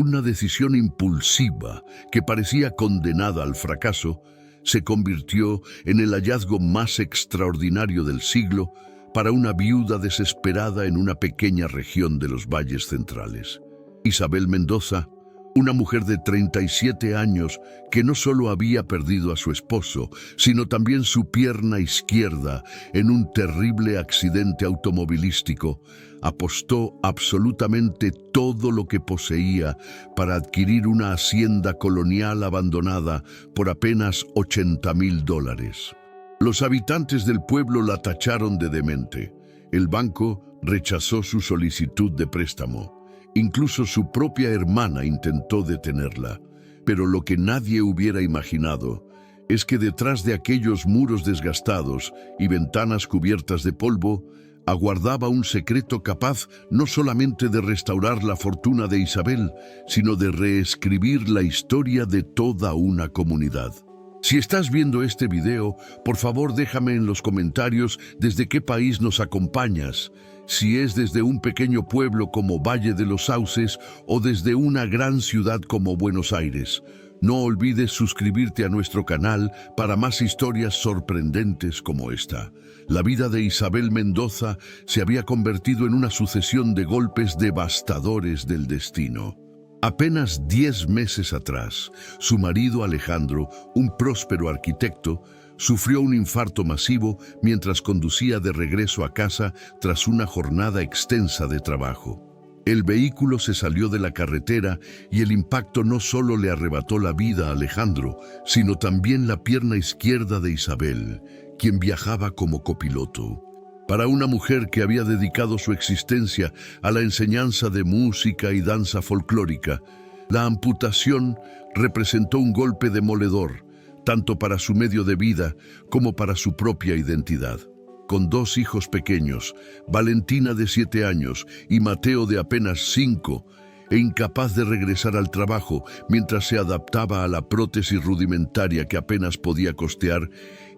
una decisión impulsiva que parecía condenada al fracaso, se convirtió en el hallazgo más extraordinario del siglo para una viuda desesperada en una pequeña región de los valles centrales. Isabel Mendoza, una mujer de 37 años que no solo había perdido a su esposo, sino también su pierna izquierda en un terrible accidente automovilístico, apostó absolutamente todo lo que poseía para adquirir una hacienda colonial abandonada por apenas $80,000. Los habitantes del pueblo la tacharon de demente. El banco rechazó su solicitud de préstamo. Incluso su propia hermana intentó detenerla, pero lo que nadie hubiera imaginado es que detrás de aquellos muros desgastados y ventanas cubiertas de polvo, aguardaba un secreto capaz no solamente de restaurar la fortuna de Isabel, sino de reescribir la historia de toda una comunidad. Si estás viendo este video, por favor déjame en los comentarios desde qué país nos acompañas. Si es desde un pequeño pueblo como Valle de los Sauces o desde una gran ciudad como Buenos Aires. No olvides suscribirte a nuestro canal para más historias sorprendentes como esta. La vida de Isabel Mendoza se había convertido en una sucesión de golpes devastadores del destino. Apenas 10 meses atrás, su marido Alejandro, un próspero arquitecto, sufrió un infarto masivo mientras conducía de regreso a casa tras una jornada extensa de trabajo. El vehículo se salió de la carretera y el impacto no solo le arrebató la vida a Alejandro, sino también la pierna izquierda de Isabel, quien viajaba como copiloto. Para una mujer que había dedicado su existencia a la enseñanza de música y danza folclórica, la amputación representó un golpe demoledor, tanto para su medio de vida como para su propia identidad. Con 2 hijos pequeños, Valentina de 7 años y Mateo de apenas 5, e incapaz de regresar al trabajo mientras se adaptaba a la prótesis rudimentaria que apenas podía costear,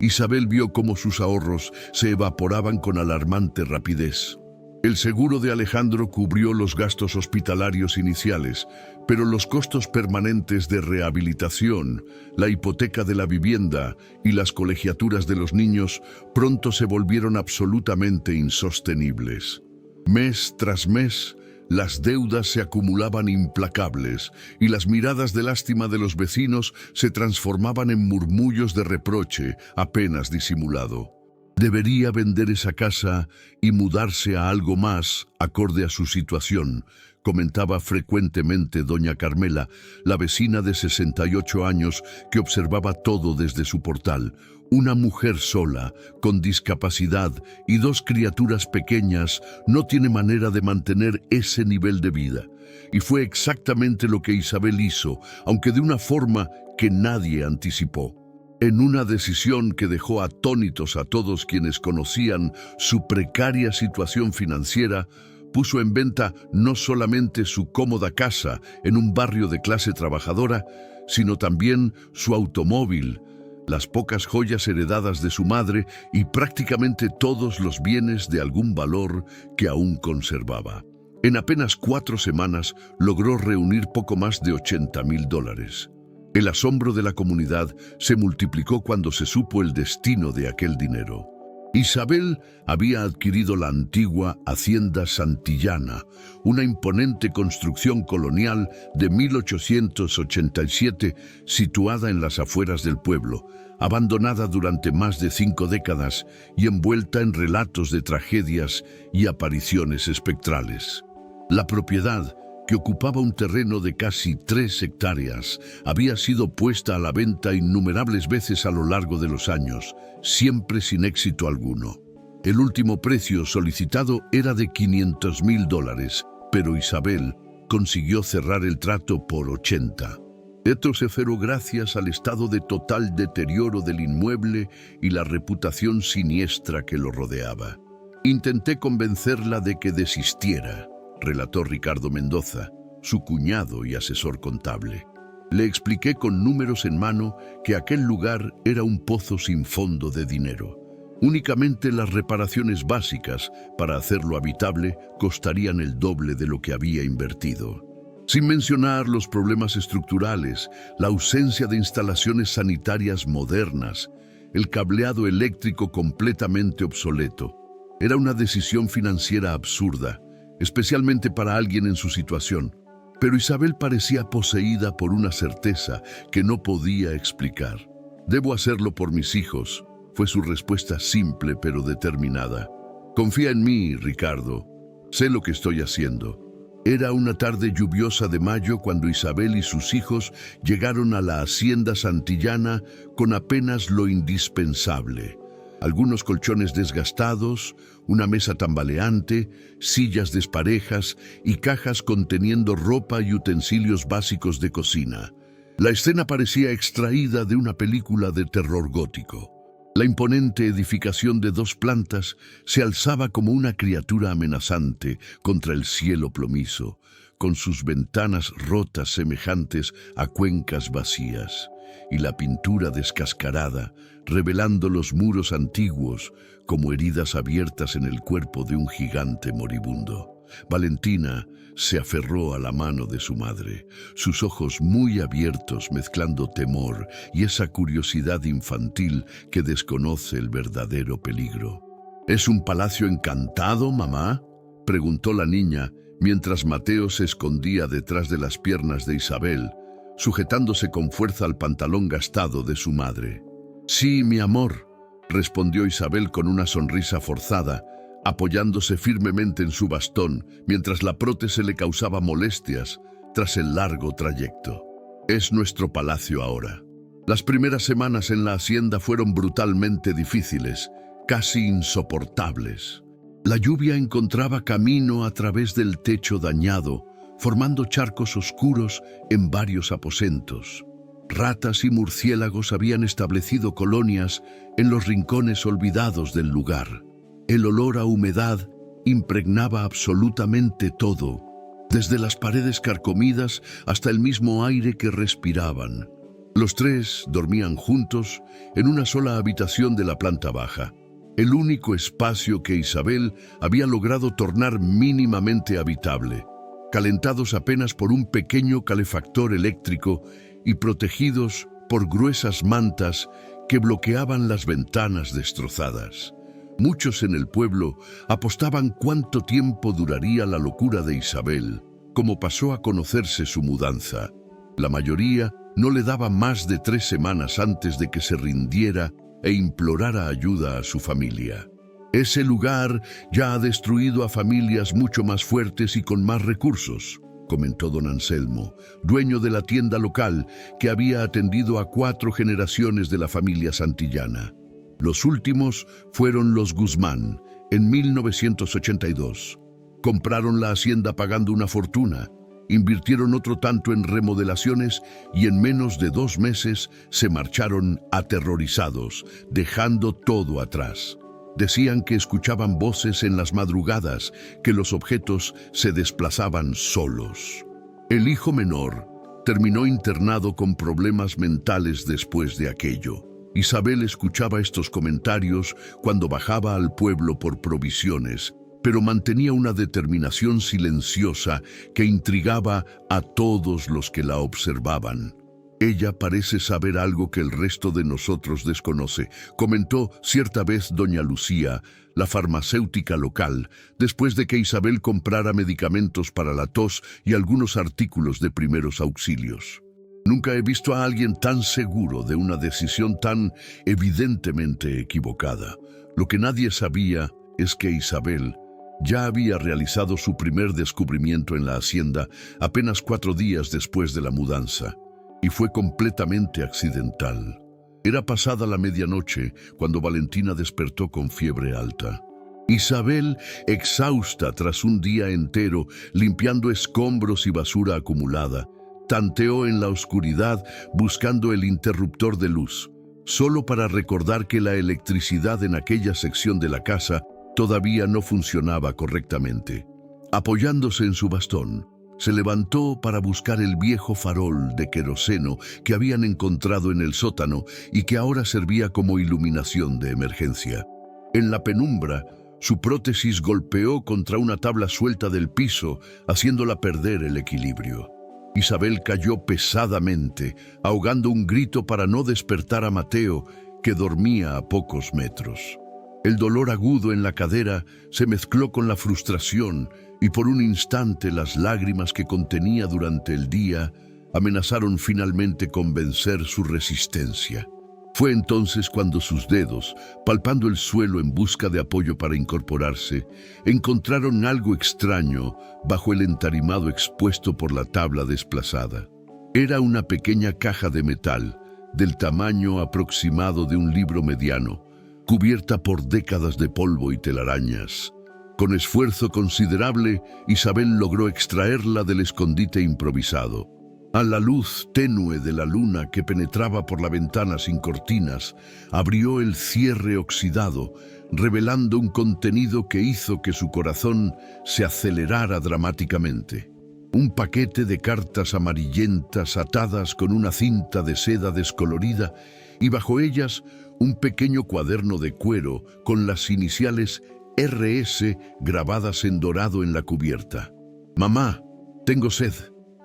Isabel vio cómo sus ahorros se evaporaban con alarmante rapidez. El seguro de Alejandro cubrió los gastos hospitalarios iniciales, pero los costos permanentes de rehabilitación, la hipoteca de la vivienda y las colegiaturas de los niños pronto se volvieron absolutamente insostenibles. Mes tras mes, las deudas se acumulaban implacables y las miradas de lástima de los vecinos se transformaban en murmullos de reproche apenas disimulado. Debería vender esa casa y mudarse a algo más acorde a su situación, comentaba frecuentemente doña Carmela, la vecina de 68 años que observaba todo desde su portal. Una mujer sola, con discapacidad y 2 criaturas pequeñas, no tiene manera de mantener ese nivel de vida. Y fue exactamente lo que Isabel hizo, aunque de una forma que nadie anticipó. En una decisión que dejó atónitos a todos quienes conocían su precaria situación financiera, puso en venta no solamente su cómoda casa en un barrio de clase trabajadora, sino también su automóvil, las pocas joyas heredadas de su madre y prácticamente todos los bienes de algún valor que aún conservaba. En apenas 4 semanas logró reunir poco más de $80,000. El asombro de la comunidad se multiplicó cuando se supo el destino de aquel dinero. Isabel había adquirido la antigua Hacienda Santillana, una imponente construcción colonial de 1887 situada en las afueras del pueblo, abandonada durante más de 5 décadas y envuelta en relatos de tragedias y apariciones espectrales. La propiedad, que ocupaba un terreno de casi 3 hectáreas, había sido puesta a la venta innumerables veces a lo largo de los años, siempre sin éxito alguno. El último precio solicitado era de $500,000, pero Isabel consiguió cerrar el trato por 80. Esto se fue gracias al estado de total deterioro del inmueble y la reputación siniestra que lo rodeaba. Intenté convencerla de que desistiera, relató Ricardo Mendoza, su cuñado y asesor contable. Le expliqué con números en mano que aquel lugar era un pozo sin fondo de dinero. Únicamente las reparaciones básicas para hacerlo habitable costarían el doble de lo que había invertido. Sin mencionar los problemas estructurales, la ausencia de instalaciones sanitarias modernas, el cableado eléctrico completamente obsoleto. Era una decisión financiera absurda, especialmente para alguien en su situación. Pero Isabel parecía poseída por una certeza que no podía explicar. «Debo hacerlo por mis hijos», fue su respuesta simple pero determinada. «Confía en mí, Ricardo. Sé lo que estoy haciendo». Era una tarde lluviosa de mayo cuando Isabel y sus hijos llegaron a la hacienda santillana con apenas lo indispensable. Algunos colchones desgastados, una mesa tambaleante, sillas desparejas y cajas conteniendo ropa y utensilios básicos de cocina. La escena parecía extraída de una película de terror gótico. La imponente edificación de 2 plantas se alzaba como una criatura amenazante contra el cielo plomizo, con sus ventanas rotas semejantes a cuencas vacías, y la pintura descascarada, revelando los muros antiguos como heridas abiertas en el cuerpo de un gigante moribundo. Valentina se aferró a la mano de su madre, sus ojos muy abiertos mezclando temor y esa curiosidad infantil que desconoce el verdadero peligro. «¿Es un palacio encantado, mamá?», preguntó la niña, mientras Mateo se escondía detrás de las piernas de Isabel, sujetándose con fuerza al pantalón gastado de su madre. «Sí, mi amor», respondió Isabel con una sonrisa forzada, apoyándose firmemente en su bastón mientras la prótesis le causaba molestias tras el largo trayecto. «Es nuestro palacio ahora». Las primeras semanas en la hacienda fueron brutalmente difíciles, casi insoportables. La lluvia encontraba camino a través del techo dañado, formando charcos oscuros en varios aposentos. Ratas y murciélagos habían establecido colonias en los rincones olvidados del lugar. El olor a humedad impregnaba absolutamente todo, desde las paredes carcomidas hasta el mismo aire que respiraban. Los 3 dormían juntos en una sola habitación de la planta baja, el único espacio que Isabel había logrado tornar mínimamente habitable, calentados apenas por un pequeño calefactor eléctrico y protegidos por gruesas mantas que bloqueaban las ventanas destrozadas. Muchos en el pueblo apostaban cuánto tiempo duraría la locura de Isabel, como pasó a conocerse su mudanza. La mayoría no le daba más de 3 semanas antes de que se rindiera e implorara ayuda a su familia. «Ese lugar ya ha destruido a familias mucho más fuertes y con más recursos», comentó don Anselmo, dueño de la tienda local que había atendido a 4 generaciones de la familia santillana. Los últimos fueron los Guzmán, en 1982. Compraron la hacienda pagando una fortuna, invirtieron otro tanto en remodelaciones y en menos de 2 meses se marcharon aterrorizados, dejando todo atrás. Decían que escuchaban voces en las madrugadas, que los objetos se desplazaban solos. El hijo menor terminó internado con problemas mentales después de aquello. Isabel escuchaba estos comentarios cuando bajaba al pueblo por provisiones, pero mantenía una determinación silenciosa que intrigaba a todos los que la observaban. «Ella parece saber algo que el resto de nosotros desconoce», comentó cierta vez doña Lucía, la farmacéutica local, después de que Isabel comprara medicamentos para la tos y algunos artículos de primeros auxilios. «Nunca he visto a alguien tan seguro de una decisión tan evidentemente equivocada. Lo que nadie sabía es que Isabel ya había realizado su primer descubrimiento en la hacienda apenas 4 días después de la mudanza, y fue completamente accidental. Era pasada la medianoche cuando Valentina despertó con fiebre alta. Isabel, exhausta tras un día entero limpiando escombros y basura acumulada, tanteó en la oscuridad buscando el interruptor de luz, solo para recordar que la electricidad en aquella sección de la casa todavía no funcionaba correctamente. Apoyándose en su bastón, se levantó para buscar el viejo farol de queroseno que habían encontrado en el sótano y que ahora servía como iluminación de emergencia. En la penumbra, su prótesis golpeó contra una tabla suelta del piso, haciéndola perder el equilibrio. Isabel cayó pesadamente, ahogando un grito para no despertar a Mateo, que dormía a pocos metros. El dolor agudo en la cadera se mezcló con la frustración y por un instante las lágrimas que contenía durante el día amenazaron finalmente con vencer su resistencia. Fue entonces cuando sus dedos, palpando el suelo en busca de apoyo para incorporarse, encontraron algo extraño bajo el entarimado expuesto por la tabla desplazada. Era una pequeña caja de metal, del tamaño aproximado de un libro mediano, cubierta por décadas de polvo y telarañas. Con esfuerzo considerable, Isabel logró extraerla del escondite improvisado. A la luz tenue de la luna que penetraba por la ventana sin cortinas, abrió el cierre oxidado, revelando un contenido que hizo que su corazón se acelerara dramáticamente. Un paquete de cartas amarillentas atadas con una cinta de seda descolorida y bajo ellas un pequeño cuaderno de cuero con las iniciales RS grabadas en dorado en la cubierta. «Mamá, tengo sed».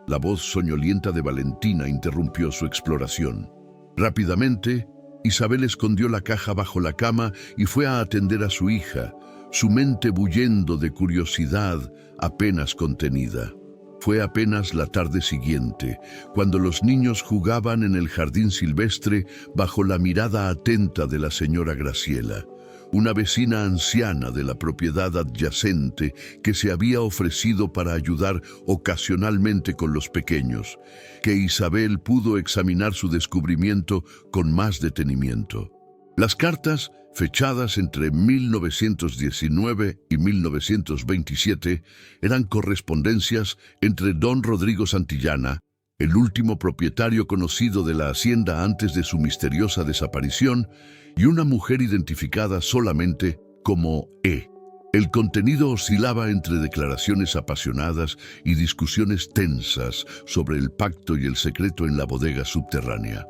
La voz soñolienta de Valentina interrumpió su exploración. Rápidamente, Isabel escondió la caja bajo la cama y fue a atender a su hija, su mente bullendo de curiosidad apenas contenida. Fue apenas la tarde siguiente, cuando los niños jugaban en el jardín silvestre bajo la mirada atenta de la señora Graciela, una vecina anciana de la propiedad adyacente que se había ofrecido para ayudar ocasionalmente con los pequeños, que Isabel pudo examinar su descubrimiento con más detenimiento. Las cartas, fechadas entre 1919 y 1927, eran correspondencias entre don Rodrigo Santillana, el último propietario conocido de la hacienda antes de su misteriosa desaparición, y una mujer identificada solamente como E. El contenido oscilaba entre declaraciones apasionadas y discusiones tensas sobre el pacto y el secreto en la bodega subterránea.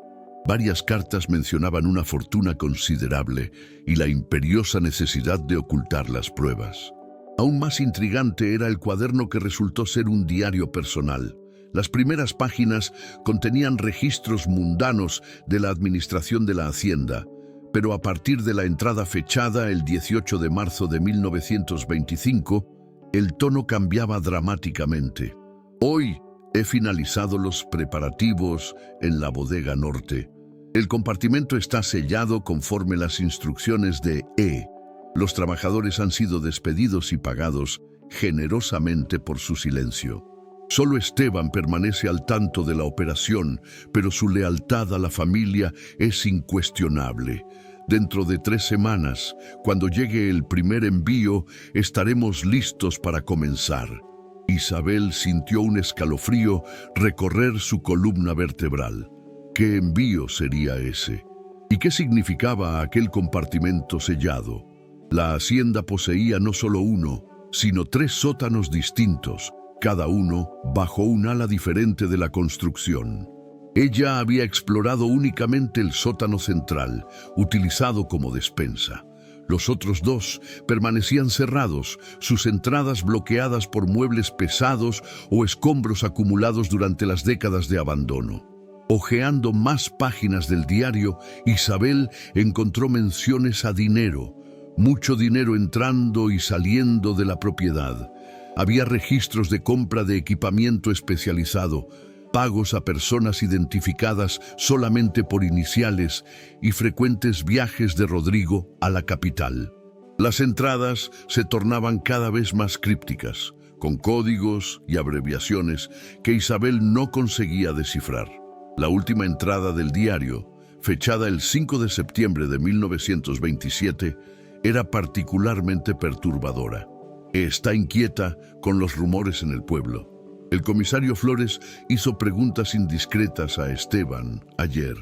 Varias cartas mencionaban una fortuna considerable y la imperiosa necesidad de ocultar las pruebas. Aún más intrigante era el cuaderno que resultó ser un diario personal. Las primeras páginas contenían registros mundanos de la administración de la hacienda, pero a partir de la entrada fechada el 18 de marzo de 1925, el tono cambiaba dramáticamente. Hoy he finalizado los preparativos en la bodega norte. El compartimento está sellado conforme las instrucciones de E. Los trabajadores han sido despedidos y pagados generosamente por su silencio. Solo Esteban permanece al tanto de la operación, pero su lealtad a la familia es incuestionable. Dentro de 3 semanas, cuando llegue el primer envío, estaremos listos para comenzar. Isabel sintió un escalofrío recorrer su columna vertebral. ¿Qué envío sería ese? ¿Y qué significaba aquel compartimento sellado? La hacienda poseía no solo uno, sino 3 sótanos distintos, cada uno bajo un ala diferente de la construcción. Ella había explorado únicamente el sótano central, utilizado como despensa. Los otros 2 permanecían cerrados, sus entradas bloqueadas por muebles pesados o escombros acumulados durante las décadas de abandono. Hojeando más páginas del diario, Isabel encontró menciones a dinero, mucho dinero entrando y saliendo de la propiedad. Había registros de compra de equipamiento especializado, pagos a personas identificadas solamente por iniciales y frecuentes viajes de Rodrigo a la capital. Las entradas se tornaban cada vez más crípticas, con códigos y abreviaciones que Isabel no conseguía descifrar. La última entrada del diario, fechada el 5 de septiembre de 1927, era particularmente perturbadora. Está inquieta con los rumores en el pueblo. El comisario Flores hizo preguntas indiscretas a Esteban ayer.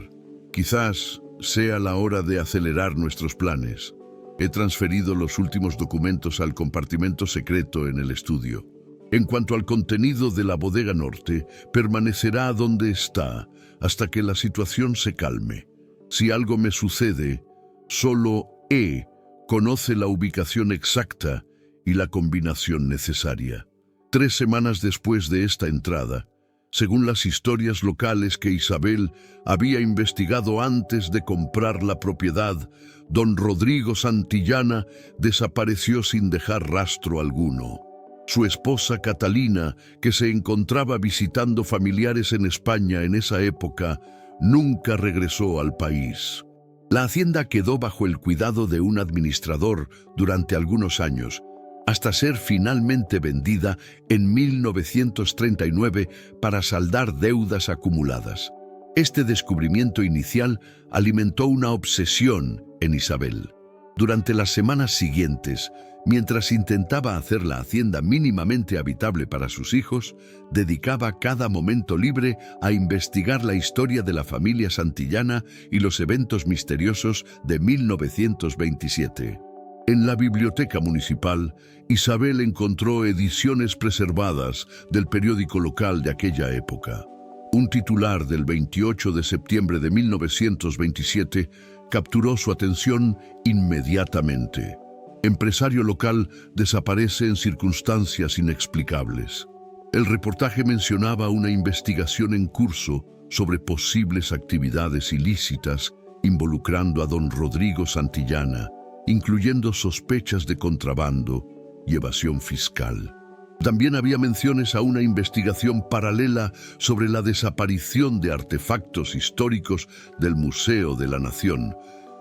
Quizás sea la hora de acelerar nuestros planes. He transferido los últimos documentos al compartimento secreto en el estudio. En cuanto al contenido de la bodega norte, permanecerá donde está hasta que la situación se calme. Si algo me sucede, solo E conoce la ubicación exacta y la combinación necesaria. 3 semanas después de esta entrada, según las historias locales que Isabel había investigado antes de comprar la propiedad, don Rodrigo Santillana desapareció sin dejar rastro alguno. Su esposa Catalina, que se encontraba visitando familiares en España en esa época, nunca regresó al país. La hacienda quedó bajo el cuidado de un administrador durante algunos años, hasta ser finalmente vendida en 1939 para saldar deudas acumuladas. Este descubrimiento inicial alimentó una obsesión en Isabel. Durante las semanas siguientes, mientras intentaba hacer la hacienda mínimamente habitable para sus hijos, dedicaba cada momento libre a investigar la historia de la familia Santillana y los eventos misteriosos de 1927. En la biblioteca municipal, Isabel encontró ediciones preservadas del periódico local de aquella época. Un titular del 28 de septiembre de 1927 capturó su atención inmediatamente. Empresario local desaparece en circunstancias inexplicables. El reportaje mencionaba una investigación en curso sobre posibles actividades ilícitas involucrando a don Rodrigo Santillana, incluyendo sospechas de contrabando y evasión fiscal. También había menciones a una investigación paralela sobre la desaparición de artefactos históricos del Museo de la Nación,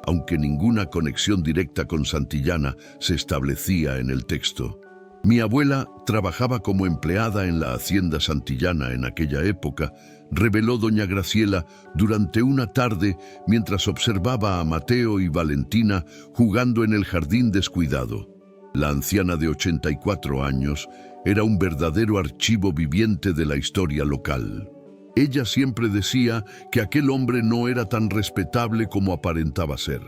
aunque ninguna conexión directa con Santillana se establecía en el texto. Mi abuela trabajaba como empleada en la hacienda Santillana en aquella época, reveló doña Graciela durante una tarde mientras observaba a Mateo y Valentina jugando en el jardín descuidado. La anciana de 84 años era un verdadero archivo viviente de la historia local. Ella siempre decía que aquel hombre no era tan respetable como aparentaba ser.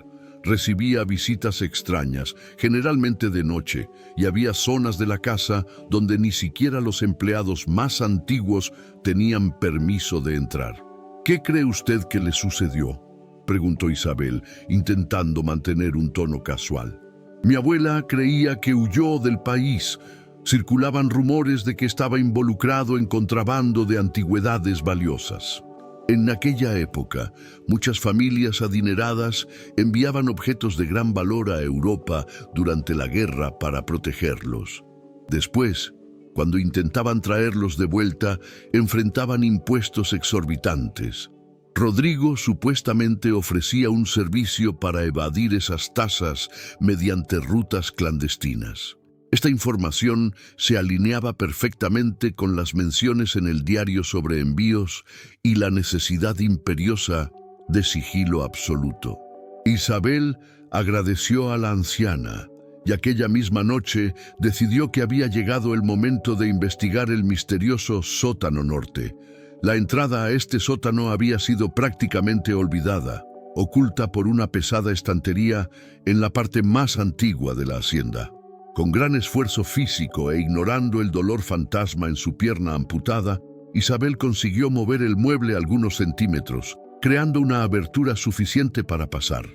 Recibía visitas extrañas, generalmente de noche, y había zonas de la casa donde ni siquiera los empleados más antiguos tenían permiso de entrar. ¿Qué cree usted que le sucedió?, preguntó Isabel, intentando mantener un tono casual. Mi abuela creía que huyó del país. Circulaban rumores de que estaba involucrado en contrabando de antigüedades valiosas. En aquella época, muchas familias adineradas enviaban objetos de gran valor a Europa durante la guerra para protegerlos. Después, cuando intentaban traerlos de vuelta, enfrentaban impuestos exorbitantes. Rodrigo supuestamente ofrecía un servicio para evadir esas tasas mediante rutas clandestinas. Esta información se alineaba perfectamente con las menciones en el diario sobre envíos y la necesidad imperiosa de sigilo absoluto. Isabel agradeció a la anciana y aquella misma noche decidió que había llegado el momento de investigar el misterioso sótano norte. La entrada a este sótano había sido prácticamente olvidada, oculta por una pesada estantería en la parte más antigua de la hacienda. Con gran esfuerzo físico e ignorando el dolor fantasma en su pierna amputada, Isabel consiguió mover el mueble algunos centímetros, creando una abertura suficiente para pasar.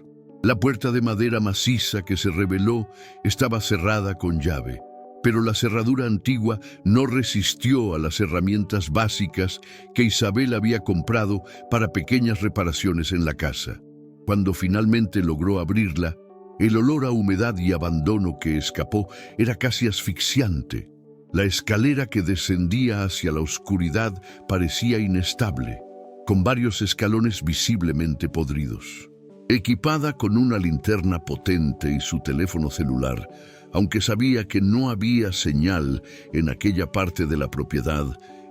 La puerta de madera maciza que se reveló estaba cerrada con llave, pero la cerradura antigua no resistió a las herramientas básicas que Isabel había comprado para pequeñas reparaciones en la casa. Cuando finalmente logró abrirla, el olor a humedad y abandono que escapó era casi asfixiante. La escalera que descendía hacia la oscuridad parecía inestable, con varios escalones visiblemente podridos. Equipada con una linterna potente y su teléfono celular, aunque sabía que no había señal en aquella parte de la propiedad,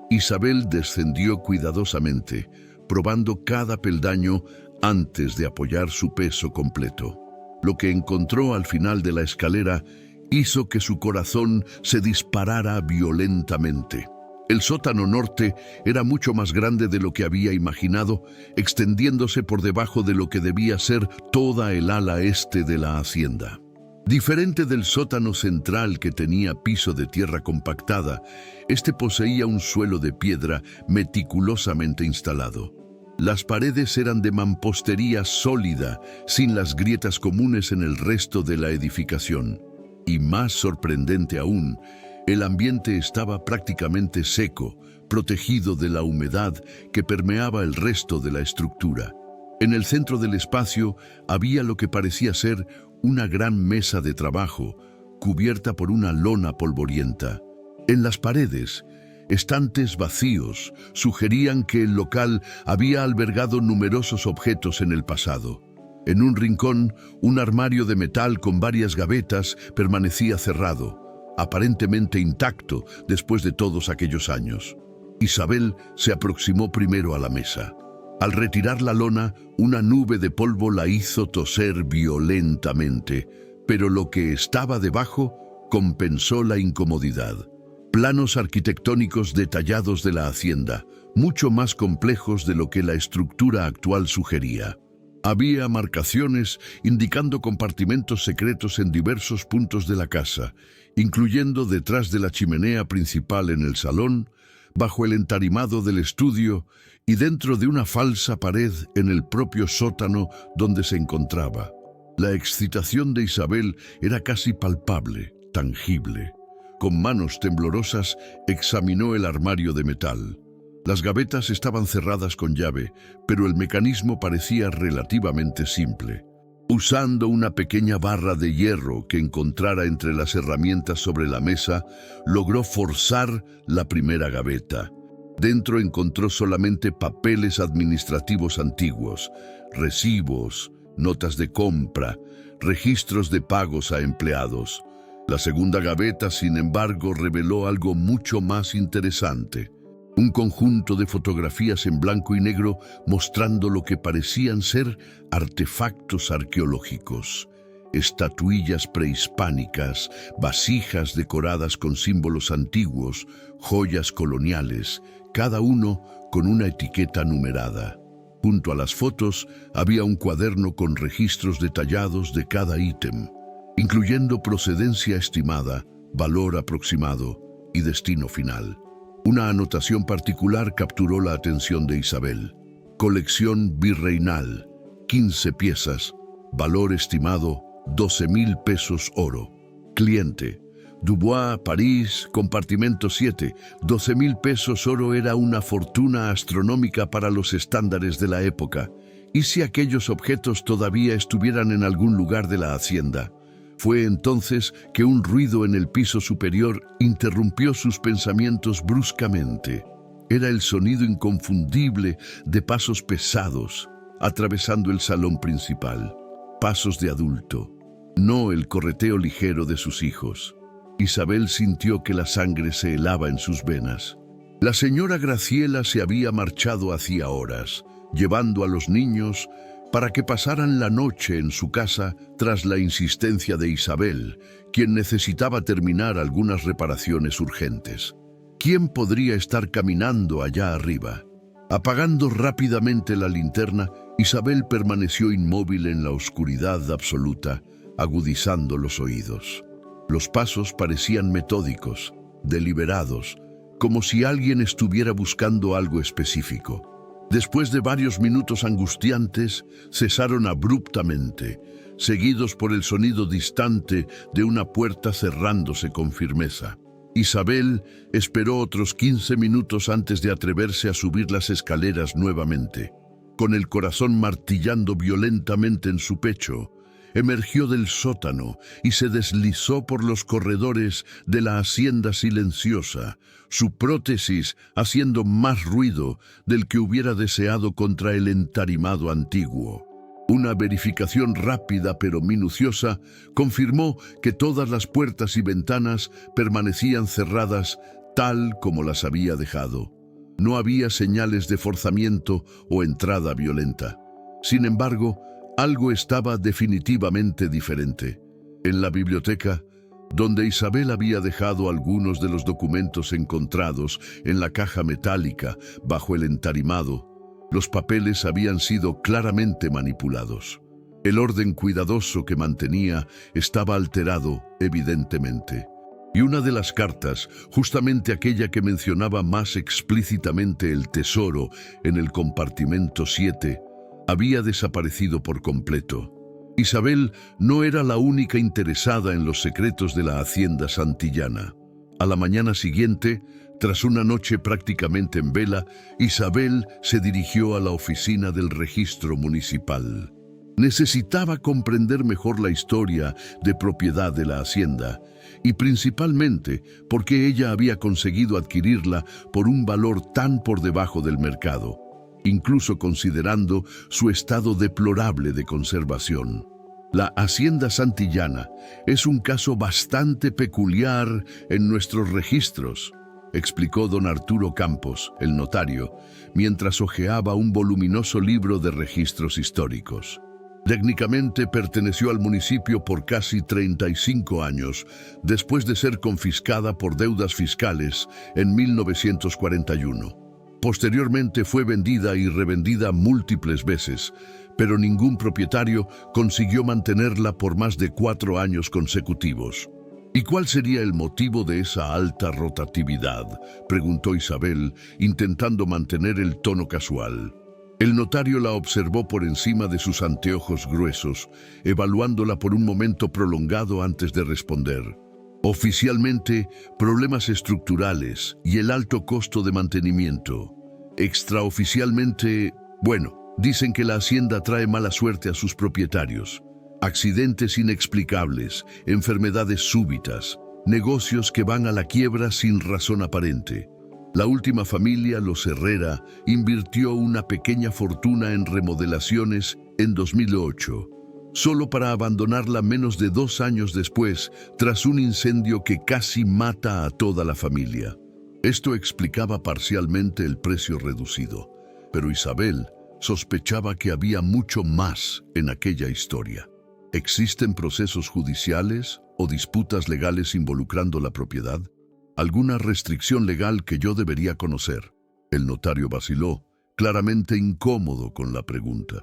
Isabel descendió cuidadosamente, probando cada peldaño antes de apoyar su peso completo. Lo que encontró al final de la escalera hizo que su corazón se disparara violentamente. El sótano norte era mucho más grande de lo que había imaginado, extendiéndose por debajo de lo que debía ser toda el ala este de la hacienda. Diferente del sótano central que tenía piso de tierra compactada, este poseía un suelo de piedra meticulosamente instalado. Las paredes eran de mampostería sólida, sin las grietas comunes en el resto de la edificación. Y más sorprendente aún, El ambiente estaba prácticamente seco, protegido de la humedad que permeaba el resto de la estructura. En el centro del espacio había lo que parecía ser una gran mesa de trabajo, cubierta por una lona polvorienta. En las paredes, estantes vacíos sugerían que el local había albergado numerosos objetos en el pasado. En un rincón, un armario de metal con varias gavetas permanecía cerrado, aparentemente intacto después de todos aquellos años. Isabel se aproximó primero a la mesa. Al retirar la lona, una nube de polvo la hizo toser violentamente, pero lo que estaba debajo compensó la incomodidad. Planos arquitectónicos detallados de la hacienda, mucho más complejos de lo que la estructura actual sugería. Había marcaciones indicando compartimentos secretos en diversos puntos de la casa, incluyendo detrás de la chimenea principal en el salón, bajo el entarimado del estudio y dentro de una falsa pared en el propio sótano donde se encontraba. La excitación de Isabel era casi palpable, tangible. Con manos temblorosas examinó el armario de metal. Las gavetas estaban cerradas con llave, pero el mecanismo parecía relativamente simple. Usando una pequeña barra de hierro que encontrara entre las herramientas sobre la mesa, logró forzar la primera gaveta. Dentro encontró solamente papeles administrativos antiguos, recibos, notas de compra, registros de pagos a empleados. La segunda gaveta, sin embargo, reveló algo mucho más interesante. Un conjunto de fotografías en blanco y negro mostrando lo que parecían ser artefactos arqueológicos. Estatuillas prehispánicas, vasijas decoradas con símbolos antiguos, joyas coloniales, cada uno con una etiqueta numerada. Junto a las fotos había un cuaderno con registros detallados de cada ítem, incluyendo procedencia estimada, valor aproximado y destino final. Una anotación particular capturó la atención de Isabel. Colección virreinal, 15 piezas, valor estimado 12,000 pesos oro. Cliente, Dubois, París, compartimento 7, 12,000 pesos oro era una fortuna astronómica para los estándares de la época. ¿Y si aquellos objetos todavía estuvieran en algún lugar de la hacienda? Fue entonces que un ruido en el piso superior interrumpió sus pensamientos bruscamente. Era el sonido inconfundible de pasos pesados atravesando el salón principal. Pasos de adulto, no el correteo ligero de sus hijos. Isabel sintió que la sangre se helaba en sus venas. La señora Graciela se había marchado hacía horas, llevando a los niños para que pasaran la noche en su casa tras la insistencia de Isabel, quien necesitaba terminar algunas reparaciones urgentes. ¿Quién podría estar caminando allá arriba? Apagando rápidamente la linterna, Isabel permaneció inmóvil en la oscuridad absoluta, agudizando los oídos. Los pasos parecían metódicos, deliberados, como si alguien estuviera buscando algo específico. Después de varios minutos angustiantes, cesaron abruptamente, seguidos por el sonido distante de una puerta cerrándose con firmeza. Isabel esperó otros 15 minutos antes de atreverse a subir las escaleras nuevamente. Con el corazón martillando violentamente en su pecho, emergió del sótano y se deslizó por los corredores de la hacienda silenciosa, su prótesis haciendo más ruido del que hubiera deseado contra el entarimado antiguo. Una verificación rápida pero minuciosa confirmó que todas las puertas y ventanas permanecían cerradas tal como las había dejado. No había señales de forzamiento o entrada violenta. Sin embargo, algo estaba definitivamente diferente. En la biblioteca, donde Isabel había dejado algunos de los documentos encontrados en la caja metálica bajo el entarimado, los papeles habían sido claramente manipulados. El orden cuidadoso que mantenía estaba alterado, evidentemente. Y una de las cartas, justamente aquella que mencionaba más explícitamente el tesoro en el compartimento 7, había desaparecido por completo. Isabel no era la única interesada en los secretos de la hacienda santillana. A la mañana siguiente, tras una noche prácticamente en vela, Isabel se dirigió a la oficina del registro municipal. Necesitaba comprender mejor la historia de propiedad de la hacienda y principalmente porque ella había conseguido adquirirla por un valor tan por debajo del mercado, incluso considerando su estado deplorable de conservación. La Hacienda Santillana es un caso bastante peculiar en nuestros registros, explicó don Arturo Campos, el notario, mientras hojeaba un voluminoso libro de registros históricos. Técnicamente perteneció al municipio por casi 35 años, después de ser confiscada por deudas fiscales en 1941. Posteriormente fue vendida y revendida múltiples veces, pero ningún propietario consiguió mantenerla por más de 4 años consecutivos. ¿Y cuál sería el motivo de esa alta rotatividad?, preguntó Isabel, intentando mantener el tono casual. El notario la observó por encima de sus anteojos gruesos, evaluándola por un momento prolongado antes de responder. Oficialmente, problemas estructurales y el alto costo de mantenimiento. Extraoficialmente, dicen que la hacienda trae mala suerte a sus propietarios. Accidentes inexplicables, enfermedades súbitas, negocios que van a la quiebra sin razón aparente. La última familia, los Herrera, invirtió una pequeña fortuna en remodelaciones en 2008, solo para abandonarla menos de 2 años después, tras un incendio que casi mata a toda la familia. Esto explicaba parcialmente el precio reducido, pero Isabel sospechaba que había mucho más en aquella historia. ¿Existen procesos judiciales o disputas legales involucrando la propiedad? ¿Alguna restricción legal que yo debería conocer? El notario vaciló, claramente incómodo con la pregunta.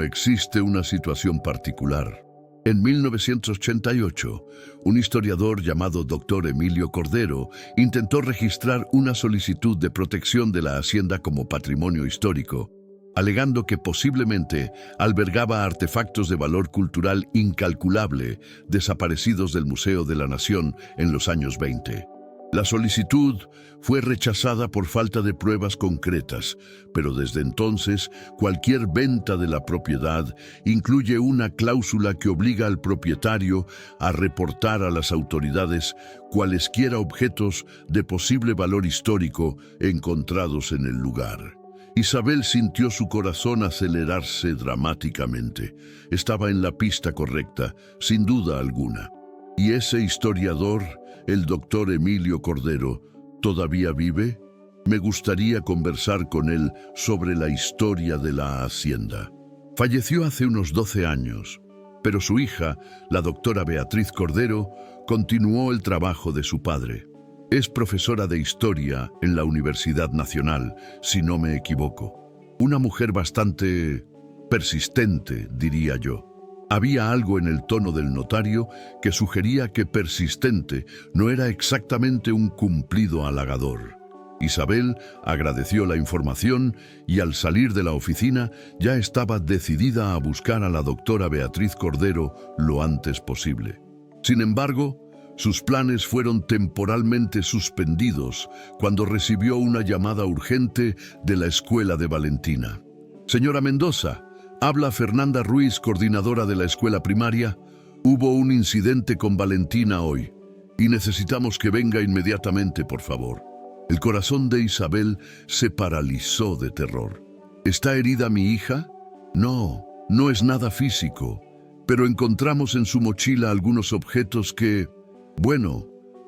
Existe una situación particular. En 1988, un historiador llamado Dr. Emilio Cordero intentó registrar una solicitud de protección de la hacienda como patrimonio histórico, alegando que posiblemente albergaba artefactos de valor cultural incalculable desaparecidos del Museo de la Nación en los años 20. La solicitud fue rechazada por falta de pruebas concretas, pero desde entonces cualquier venta de la propiedad incluye una cláusula que obliga al propietario a reportar a las autoridades cualesquiera objetos de posible valor histórico encontrados en el lugar. Isabel sintió su corazón acelerarse dramáticamente. Estaba en la pista correcta, sin duda alguna. ¿Y ese historiador, el doctor Emilio Cordero, todavía vive? Me gustaría conversar con él sobre la historia de la hacienda. Falleció hace unos 12 años, pero su hija, la doctora Beatriz Cordero, continuó el trabajo de su padre. Es profesora de historia en la Universidad Nacional, si no me equivoco. Una mujer bastante persistente, diría yo. Había algo en el tono del notario que sugería que persistente no era exactamente un cumplido halagador. Isabel agradeció la información y al salir de la oficina ya estaba decidida a buscar a la doctora Beatriz Cordero lo antes posible. Sin embargo, sus planes fueron temporalmente suspendidos cuando recibió una llamada urgente de la escuela de Valentina. Señora Mendoza, habla Fernanda Ruiz, coordinadora de la escuela primaria. Hubo un incidente con Valentina hoy y necesitamos que venga inmediatamente, por favor. El corazón de Isabel se paralizó de terror. ¿Está herida mi hija? No, no es nada físico, pero encontramos en su mochila algunos objetos que...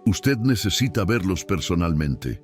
usted necesita verlos personalmente.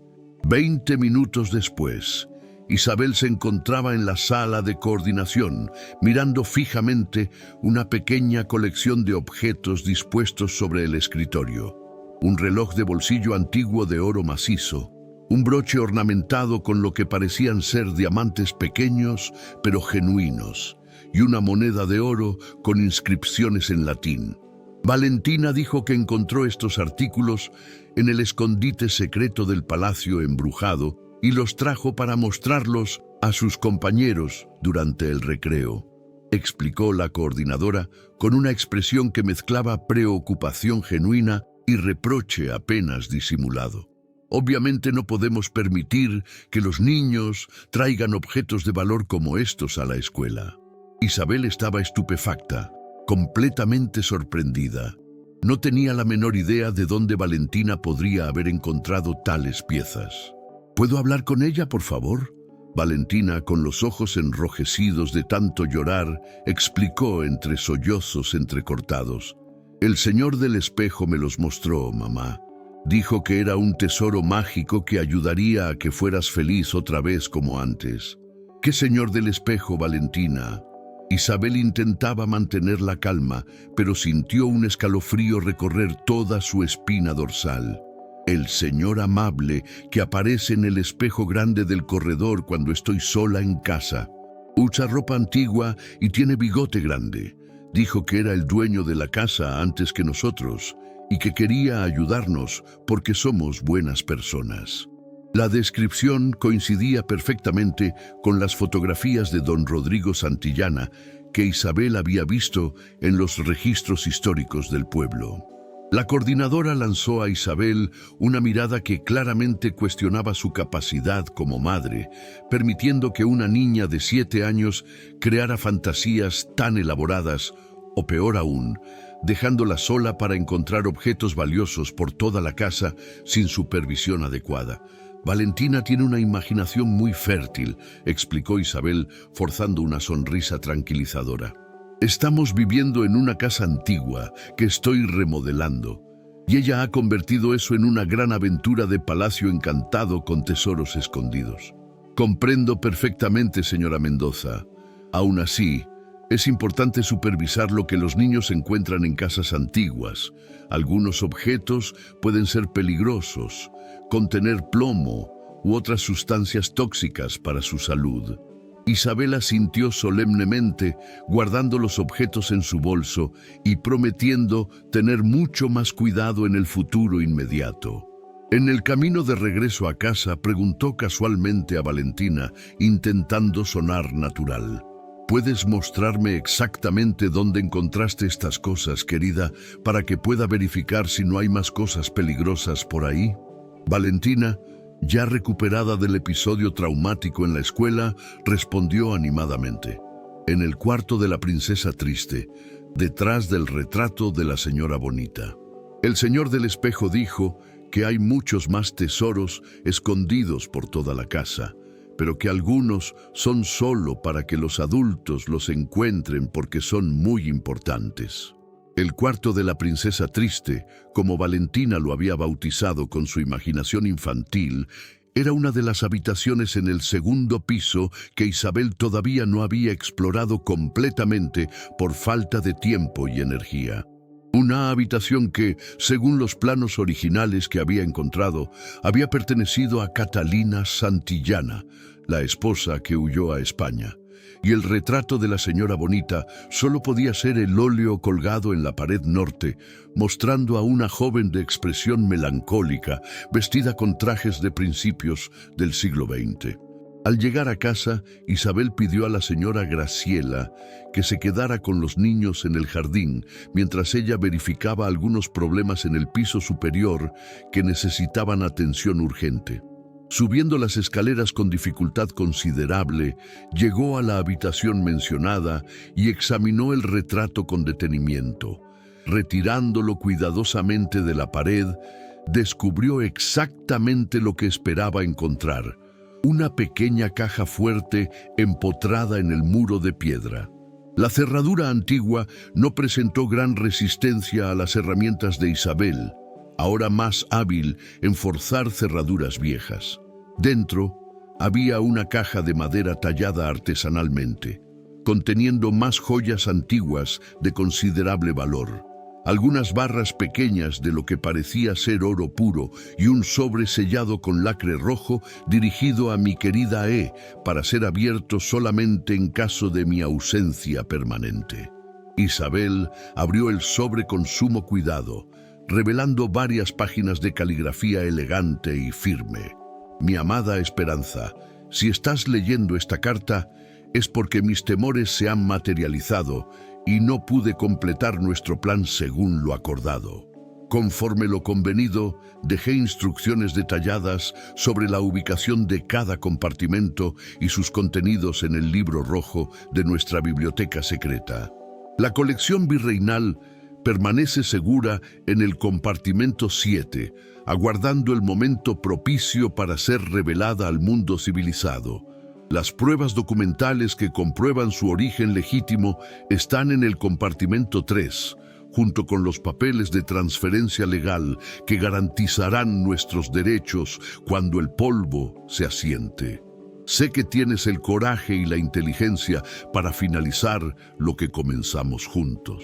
20 minutos después, Isabel se encontraba en la sala de coordinación, mirando fijamente una pequeña colección de objetos dispuestos sobre el escritorio. Un reloj de bolsillo antiguo de oro macizo, un broche ornamentado con lo que parecían ser diamantes pequeños pero genuinos, y una moneda de oro con inscripciones en latín. Valentina dijo que encontró estos artículos en el escondite secreto del palacio embrujado y los trajo para mostrarlos a sus compañeros durante el recreo, explicó la coordinadora con una expresión que mezclaba preocupación genuina y reproche apenas disimulado. Obviamente no podemos permitir que los niños traigan objetos de valor como estos a la escuela. Isabel estaba estupefacta, completamente sorprendida. No tenía la menor idea de dónde Valentina podría haber encontrado tales piezas. ¿Puedo hablar con ella, por favor? Valentina, con los ojos enrojecidos de tanto llorar, explicó entre sollozos entrecortados. El señor del espejo me los mostró, mamá. Dijo que era un tesoro mágico que ayudaría a que fueras feliz otra vez como antes. ¿Qué señor del espejo, Valentina? Isabel intentaba mantener la calma, pero sintió un escalofrío recorrer toda su espina dorsal. El señor amable que aparece en el espejo grande del corredor cuando estoy sola en casa. Usa ropa antigua y tiene bigote grande. Dijo que era el dueño de la casa antes que nosotros y que quería ayudarnos porque somos buenas personas. La descripción coincidía perfectamente con las fotografías de don Rodrigo Santillana que Isabel había visto en los registros históricos del pueblo. La coordinadora lanzó a Isabel una mirada que claramente cuestionaba su capacidad como madre, permitiendo que una niña de 7 años creara fantasías tan elaboradas, o peor aún, dejándola sola para encontrar objetos valiosos por toda la casa sin supervisión adecuada. Valentina tiene una imaginación muy fértil, explicó Isabel, forzando una sonrisa tranquilizadora. Estamos viviendo en una casa antigua que estoy remodelando, y ella ha convertido eso en una gran aventura de palacio encantado con tesoros escondidos. Comprendo perfectamente, señora Mendoza. Aún así, es importante supervisar lo que los niños encuentran en casas antiguas. Algunos objetos pueden ser peligrosos, contener plomo u otras sustancias tóxicas para su salud. Isabel asintió solemnemente, guardando los objetos en su bolso y prometiendo tener mucho más cuidado en el futuro inmediato. En el camino de regreso a casa, preguntó casualmente a Valentina, intentando sonar natural. ¿Puedes mostrarme exactamente dónde encontraste estas cosas, querida, para que pueda verificar si no hay más cosas peligrosas por ahí? Valentina, ya recuperada del episodio traumático en la escuela, respondió animadamente. En el cuarto de la princesa triste, detrás del retrato de la señora bonita. El señor del espejo dijo que hay muchos más tesoros escondidos por toda la casa, pero que algunos son solo para que los adultos los encuentren porque son muy importantes. El cuarto de la princesa triste, como Valentina lo había bautizado con su imaginación infantil, era una de las habitaciones en el segundo piso que Isabel todavía no había explorado completamente por falta de tiempo y energía. Una habitación que, según los planos originales que había encontrado, había pertenecido a Catalina Santillana, la esposa que huyó a España. Y el retrato de la señora bonita solo podía ser el óleo colgado en la pared norte, mostrando a una joven de expresión melancólica, vestida con trajes de principios del siglo XX. Al llegar a casa, Isabel pidió a la señora Graciela que se quedara con los niños en el jardín, mientras ella verificaba algunos problemas en el piso superior que necesitaban atención urgente. Subiendo las escaleras con dificultad considerable, llegó a la habitación mencionada y examinó el retrato con detenimiento. Retirándolo cuidadosamente de la pared, descubrió exactamente lo que esperaba encontrar: una pequeña caja fuerte empotrada en el muro de piedra. La cerradura antigua no presentó gran resistencia a las herramientas de Isabel, ahora más hábil en forzar cerraduras viejas. Dentro había una caja de madera tallada artesanalmente, conteniendo más joyas antiguas de considerable valor. Algunas barras pequeñas de lo que parecía ser oro puro y un sobre sellado con lacre rojo dirigido a mi querida para ser abierto solamente en caso de mi ausencia permanente. Isabel abrió el sobre con sumo cuidado, revelando varias páginas de caligrafía elegante y firme. Mi amada Esperanza, si estás leyendo esta carta, es porque mis temores se han materializado y no pude completar nuestro plan según lo acordado. Conforme lo convenido, dejé instrucciones detalladas sobre la ubicación de cada compartimento y sus contenidos en el libro rojo de nuestra biblioteca secreta. La colección virreinal permanece segura en el compartimento 7, aguardando el momento propicio para ser revelada al mundo civilizado. Las pruebas documentales que comprueban su origen legítimo están en el compartimento 3, junto con los papeles de transferencia legal que garantizarán nuestros derechos cuando el polvo se asiente. Sé que tienes el coraje y la inteligencia para finalizar lo que comenzamos juntos.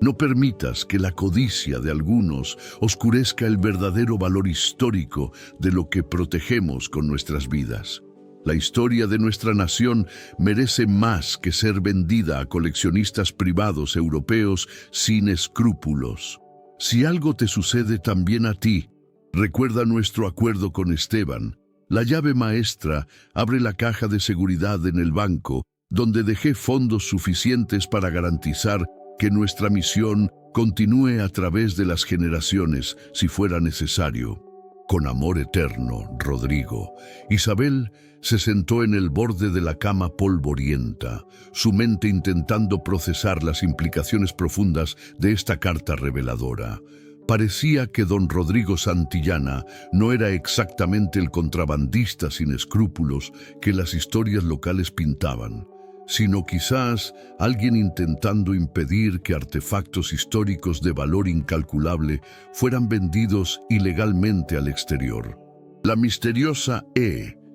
No permitas que la codicia de algunos oscurezca el verdadero valor histórico de lo que protegemos con nuestras vidas. La historia de nuestra nación merece más que ser vendida a coleccionistas privados europeos sin escrúpulos. Si algo te sucede también a ti, recuerda nuestro acuerdo con Esteban. La llave maestra abre la caja de seguridad en el banco, donde dejé fondos suficientes para garantizar que nuestra misión continúe a través de las generaciones, si fuera necesario. Con amor eterno, Rodrigo. Isabel se sentó en el borde de la cama polvorienta, su mente intentando procesar las implicaciones profundas de esta carta reveladora. Parecía que don Rodrigo Santillana no era exactamente el contrabandista sin escrúpulos que las historias locales pintaban, sino quizás alguien intentando impedir que artefactos históricos de valor incalculable fueran vendidos ilegalmente al exterior. La misteriosa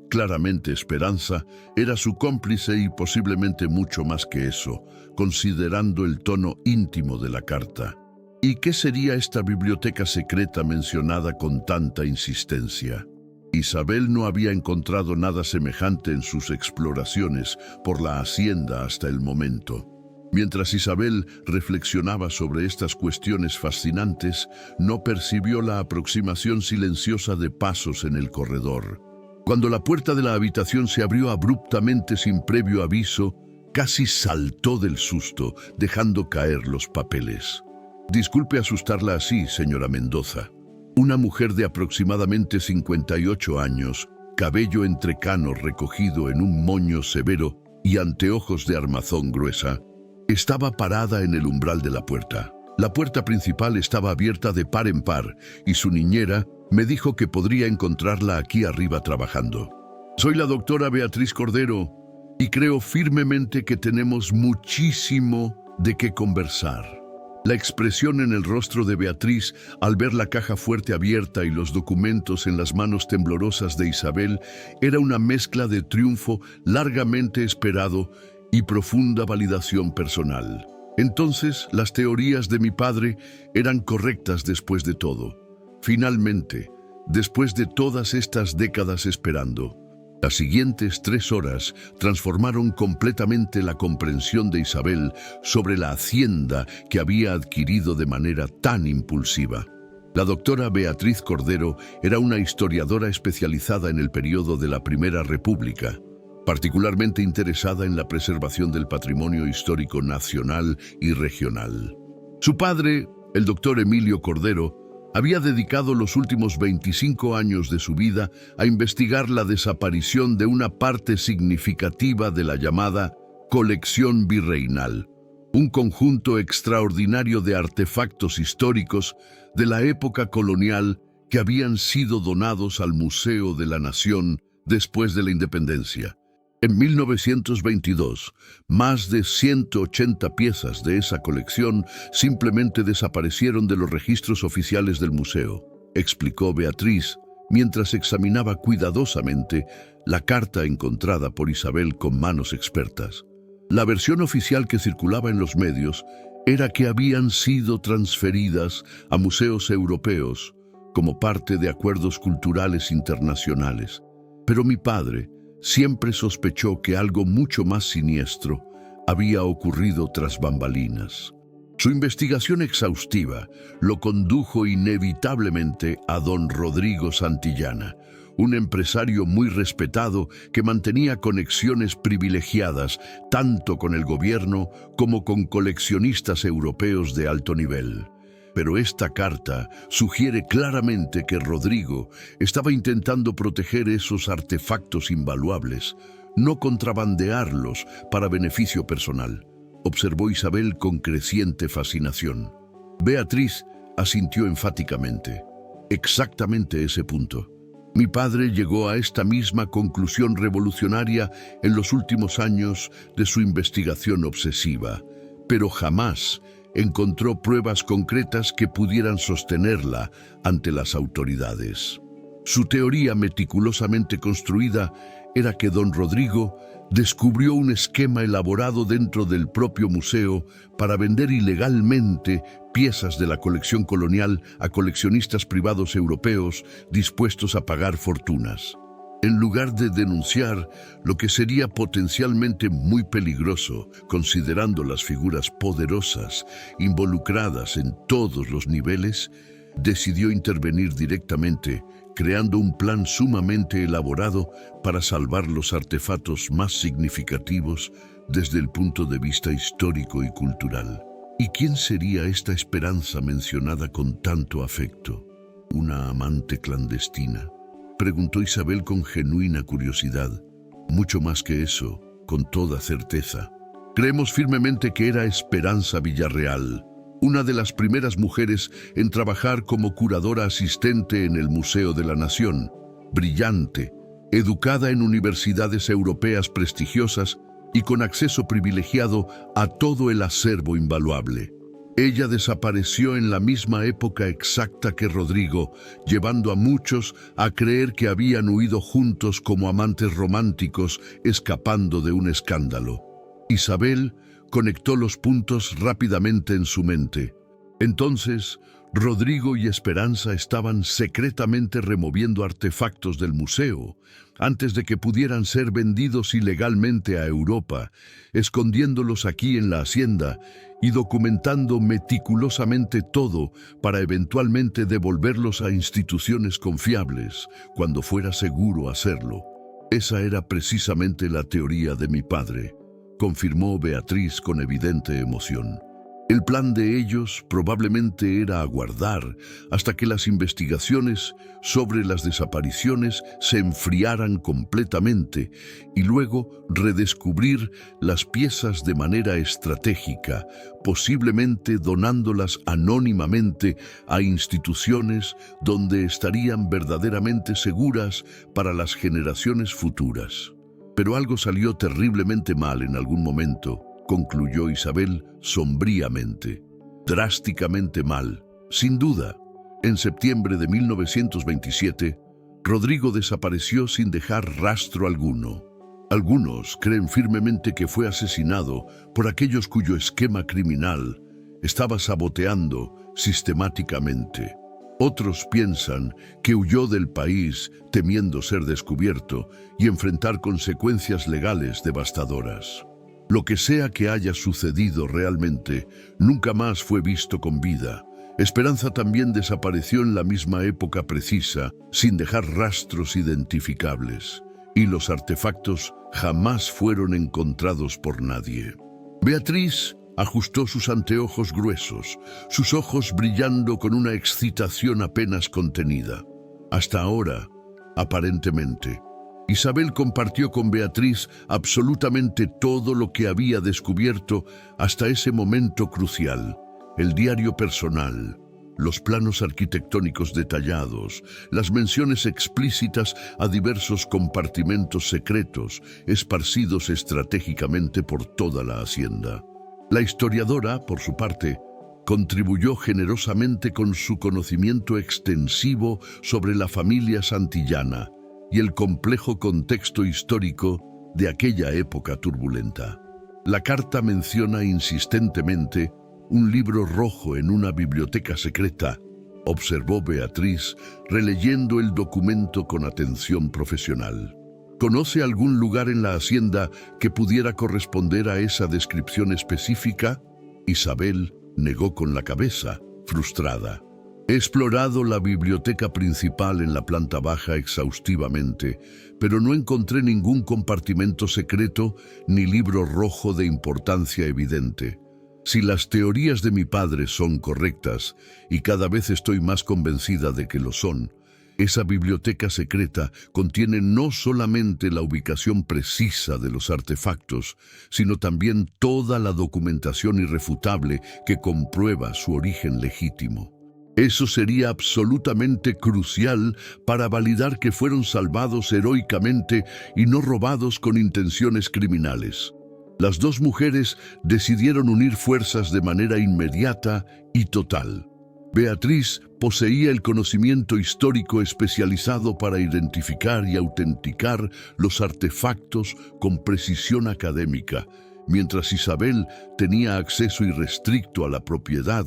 claramente Esperanza, era su cómplice y posiblemente mucho más que eso, considerando el tono íntimo de la carta. ¿Y qué sería esta biblioteca secreta mencionada con tanta insistencia? Isabel no había encontrado nada semejante en sus exploraciones por la hacienda hasta el momento. Mientras Isabel reflexionaba sobre estas cuestiones fascinantes, no percibió la aproximación silenciosa de pasos en el corredor. Cuando la puerta de la habitación se abrió abruptamente sin previo aviso, casi saltó del susto, dejando caer los papeles. Disculpe asustarla así, señora Mendoza. Una mujer de aproximadamente 58 años, cabello entrecano recogido en un moño severo y anteojos de armazón gruesa, estaba parada en el umbral de la puerta. La puerta principal estaba abierta de par en par y su niñera me dijo que podría encontrarla aquí arriba trabajando. Soy la doctora Beatriz Cordero y creo firmemente que tenemos muchísimo de qué conversar. La expresión en el rostro de Beatriz al ver la caja fuerte abierta y los documentos en las manos temblorosas de Isabel era una mezcla de triunfo largamente esperado y profunda validación personal. Entonces, las teorías de mi padre eran correctas después de todo. Finalmente, después de todas estas décadas esperando, las siguientes 3 horas transformaron completamente la comprensión de Isabel sobre la hacienda que había adquirido de manera tan impulsiva. La doctora Beatriz Cordero era una historiadora especializada en el periodo de la Primera República, particularmente interesada en la preservación del patrimonio histórico nacional y regional. Su padre, el doctor Emilio Cordero, había dedicado los últimos 25 años de su vida a investigar la desaparición de una parte significativa de la llamada colección virreinal, un conjunto extraordinario de artefactos históricos de la época colonial que habían sido donados al Museo de la Nación después de la independencia. En 1922, más de 180 piezas de esa colección simplemente desaparecieron de los registros oficiales del museo, explicó Beatriz, mientras examinaba cuidadosamente la carta encontrada por Isabel con manos expertas. La versión oficial que circulaba en los medios era que habían sido transferidas a museos europeos como parte de acuerdos culturales internacionales. Pero mi padre siempre sospechó que algo mucho más siniestro había ocurrido tras bambalinas. Su investigación exhaustiva lo condujo inevitablemente a don Rodrigo Santillana, un empresario muy respetado que mantenía conexiones privilegiadas tanto con el gobierno como con coleccionistas europeos de alto nivel. Pero esta carta sugiere claramente que Rodrigo estaba intentando proteger esos artefactos invaluables, no contrabandearlos para beneficio personal, observó Isabel con creciente fascinación. Beatriz asintió enfáticamente. Exactamente ese punto. Mi padre llegó a esta misma conclusión revolucionaria en los últimos años de su investigación obsesiva, pero jamás encontró pruebas concretas que pudieran sostenerla ante las autoridades. Su teoría meticulosamente construida era que don Rodrigo descubrió un esquema elaborado dentro del propio museo para vender ilegalmente piezas de la colección colonial a coleccionistas privados europeos dispuestos a pagar fortunas. En lugar de denunciar lo que sería potencialmente muy peligroso, considerando las figuras poderosas involucradas en todos los niveles, decidió intervenir directamente, creando un plan sumamente elaborado para salvar los artefactos más significativos desde el punto de vista histórico y cultural. ¿Y quién sería esta Esperanza mencionada con tanto afecto? ¿Una amante clandestina?, preguntó Isabel con genuina curiosidad. Mucho más que eso, con toda certeza. Creemos firmemente que era Esperanza Villarreal, una de las primeras mujeres en trabajar como curadora asistente en el Museo de la Nación. Brillante, educada en universidades europeas prestigiosas y con acceso privilegiado a todo el acervo invaluable. Ella desapareció en la misma época exacta que Rodrigo, llevando a muchos a creer que habían huido juntos como amantes románticos, escapando de un escándalo. Isabel conectó los puntos rápidamente en su mente. Entonces, Rodrigo y Esperanza estaban secretamente removiendo artefactos del museo antes de que pudieran ser vendidos ilegalmente a Europa, escondiéndolos aquí en la hacienda y documentando meticulosamente todo para eventualmente devolverlos a instituciones confiables cuando fuera seguro hacerlo. Esa era precisamente la teoría de mi padre, confirmó Beatriz con evidente emoción. El plan de ellos probablemente era aguardar hasta que las investigaciones sobre las desapariciones se enfriaran completamente y luego redescubrir las piezas de manera estratégica, posiblemente donándolas anónimamente a instituciones donde estarían verdaderamente seguras para las generaciones futuras. Pero algo salió terriblemente mal en algún momento, concluyó Isabel sombríamente. Drásticamente mal. Sin duda, en septiembre de 1927, Rodrigo desapareció sin dejar rastro alguno. Algunos creen firmemente que fue asesinado por aquellos cuyo esquema criminal estaba saboteando sistemáticamente. Otros piensan que huyó del país temiendo ser descubierto y enfrentar consecuencias legales devastadoras. Lo que sea que haya sucedido realmente, nunca más fue visto con vida. Esperanza también desapareció en la misma época precisa, sin dejar rastros identificables, y los artefactos jamás fueron encontrados por nadie. Beatriz ajustó sus anteojos gruesos, sus ojos brillando con una excitación apenas contenida. Hasta ahora, aparentemente, Isabel compartió con Beatriz absolutamente todo lo que había descubierto hasta ese momento crucial: el diario personal, los planos arquitectónicos detallados, las menciones explícitas a diversos compartimentos secretos esparcidos estratégicamente por toda la hacienda. La historiadora, por su parte, contribuyó generosamente con su conocimiento extensivo sobre la familia santillana y el complejo contexto histórico de aquella época turbulenta. La carta menciona insistentemente un libro rojo en una biblioteca secreta, observó Beatriz, releyendo el documento con atención profesional. ¿Conoce algún lugar en la hacienda que pudiera corresponder a esa descripción específica? Isabel negó con la cabeza, frustrada. He explorado la biblioteca principal en la planta baja exhaustivamente, pero no encontré ningún compartimento secreto ni libro rojo de importancia evidente. Si las teorías de mi padre son correctas, y cada vez estoy más convencida de que lo son, esa biblioteca secreta contiene no solamente la ubicación precisa de los artefactos, sino también toda la documentación irrefutable que comprueba su origen legítimo. Eso sería absolutamente crucial para validar que fueron salvados heroicamente y no robados con intenciones criminales. Las dos mujeres decidieron unir fuerzas de manera inmediata y total. Beatriz poseía el conocimiento histórico especializado para identificar y autenticar los artefactos con precisión académica, mientras Isabel tenía acceso irrestricto a la propiedad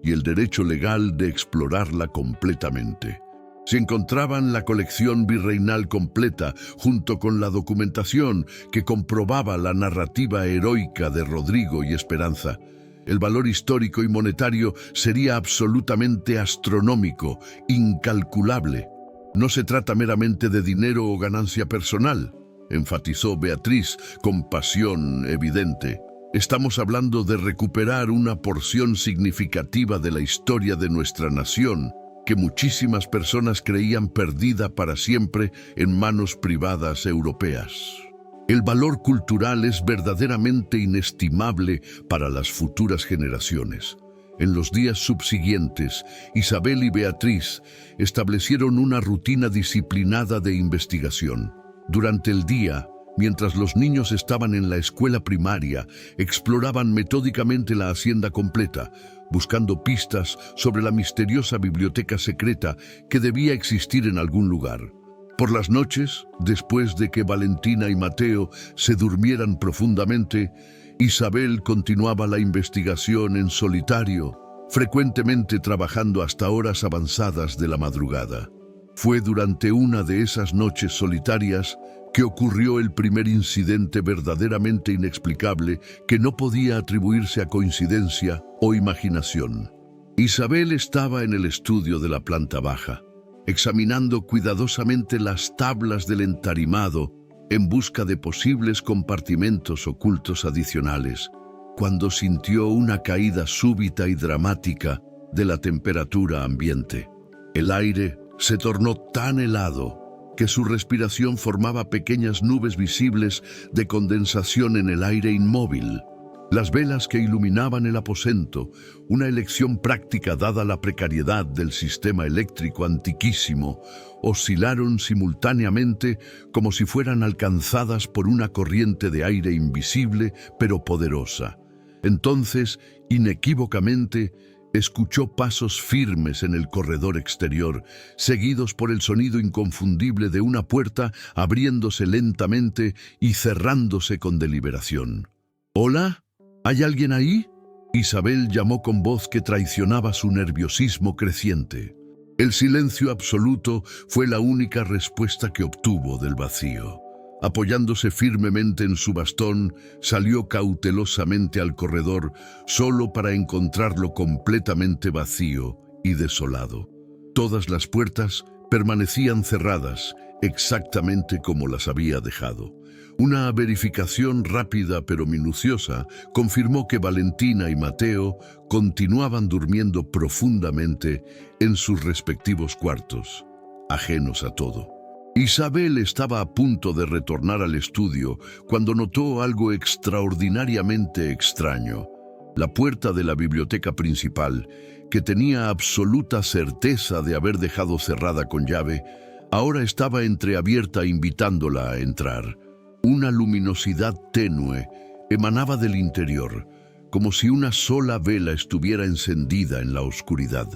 y el derecho legal de explorarla completamente. Se encontraban la colección virreinal completa junto con la documentación que comprobaba la narrativa heroica de Rodrigo y Esperanza. El valor histórico y monetario sería absolutamente astronómico, incalculable. No se trata meramente de dinero o ganancia personal, enfatizó Beatriz con pasión evidente. Estamos hablando de recuperar una porción significativa de la historia de nuestra nación, que muchísimas personas creían perdida para siempre en manos privadas europeas. El valor cultural es verdaderamente inestimable para las futuras generaciones. En los días subsiguientes, Isabel y Beatriz establecieron una rutina disciplinada de investigación. Durante el día, mientras los niños estaban en la escuela primaria, exploraban metódicamente la hacienda completa, buscando pistas sobre la misteriosa biblioteca secreta que debía existir en algún lugar. Por las noches, después de que Valentina y Mateo se durmieran profundamente, Isabel continuaba la investigación en solitario, frecuentemente trabajando hasta horas avanzadas de la madrugada. Fue durante una de esas noches solitarias que ocurrió el primer incidente verdaderamente inexplicable que no podía atribuirse a coincidencia o imaginación. Isabel estaba en el estudio de la planta baja, examinando cuidadosamente las tablas del entarimado en busca de posibles compartimentos ocultos adicionales, cuando sintió una caída súbita y dramática de la temperatura ambiente. El aire se tornó tan helado que su respiración formaba pequeñas nubes visibles de condensación en el aire inmóvil. Las velas que iluminaban el aposento, una elección práctica dada la precariedad del sistema eléctrico antiquísimo, oscilaron simultáneamente como si fueran alcanzadas por una corriente de aire invisible pero poderosa. Entonces, inequívocamente, escuchó pasos firmes en el corredor exterior, seguidos por el sonido inconfundible de una puerta abriéndose lentamente y cerrándose con deliberación. ¿Hola? ¿Hay alguien ahí? Isabel llamó con voz que traicionaba su nerviosismo creciente. El silencio absoluto fue la única respuesta que obtuvo del vacío. Apoyándose firmemente en su bastón, salió cautelosamente al corredor, solo para encontrarlo completamente vacío y desolado. Todas las puertas permanecían cerradas, exactamente como las había dejado. Una verificación rápida pero minuciosa confirmó que Valentina y Mateo continuaban durmiendo profundamente en sus respectivos cuartos, ajenos a todo. Isabel estaba a punto de retornar al estudio cuando notó algo extraordinariamente extraño. La puerta de la biblioteca principal, que tenía absoluta certeza de haber dejado cerrada con llave, ahora estaba entreabierta invitándola a entrar. Una luminosidad tenue emanaba del interior, como si una sola vela estuviera encendida en la oscuridad.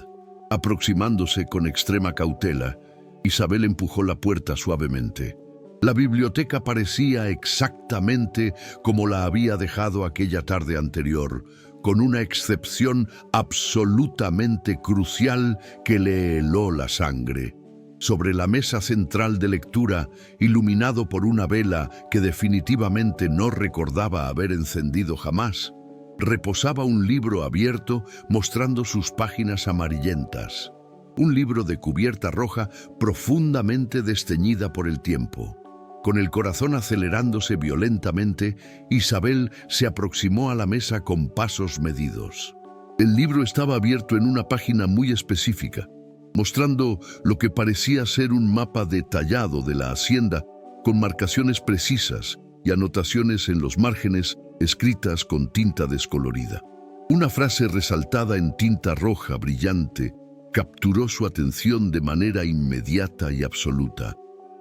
Aproximándose con extrema cautela, Isabel empujó la puerta suavemente. La biblioteca parecía exactamente como la había dejado aquella tarde anterior, con una excepción absolutamente crucial que le heló la sangre. Sobre la mesa central de lectura, iluminado por una vela que definitivamente no recordaba haber encendido jamás, reposaba un libro abierto mostrando sus páginas amarillentas. Un libro de cubierta roja profundamente desteñida por el tiempo. Con el corazón acelerándose violentamente, Isabel se aproximó a la mesa con pasos medidos. El libro estaba abierto en una página muy específica, mostrando lo que parecía ser un mapa detallado de la hacienda, con marcaciones precisas y anotaciones en los márgenes escritas con tinta descolorida. Una frase resaltada en tinta roja brillante capturó su atención de manera inmediata y absoluta.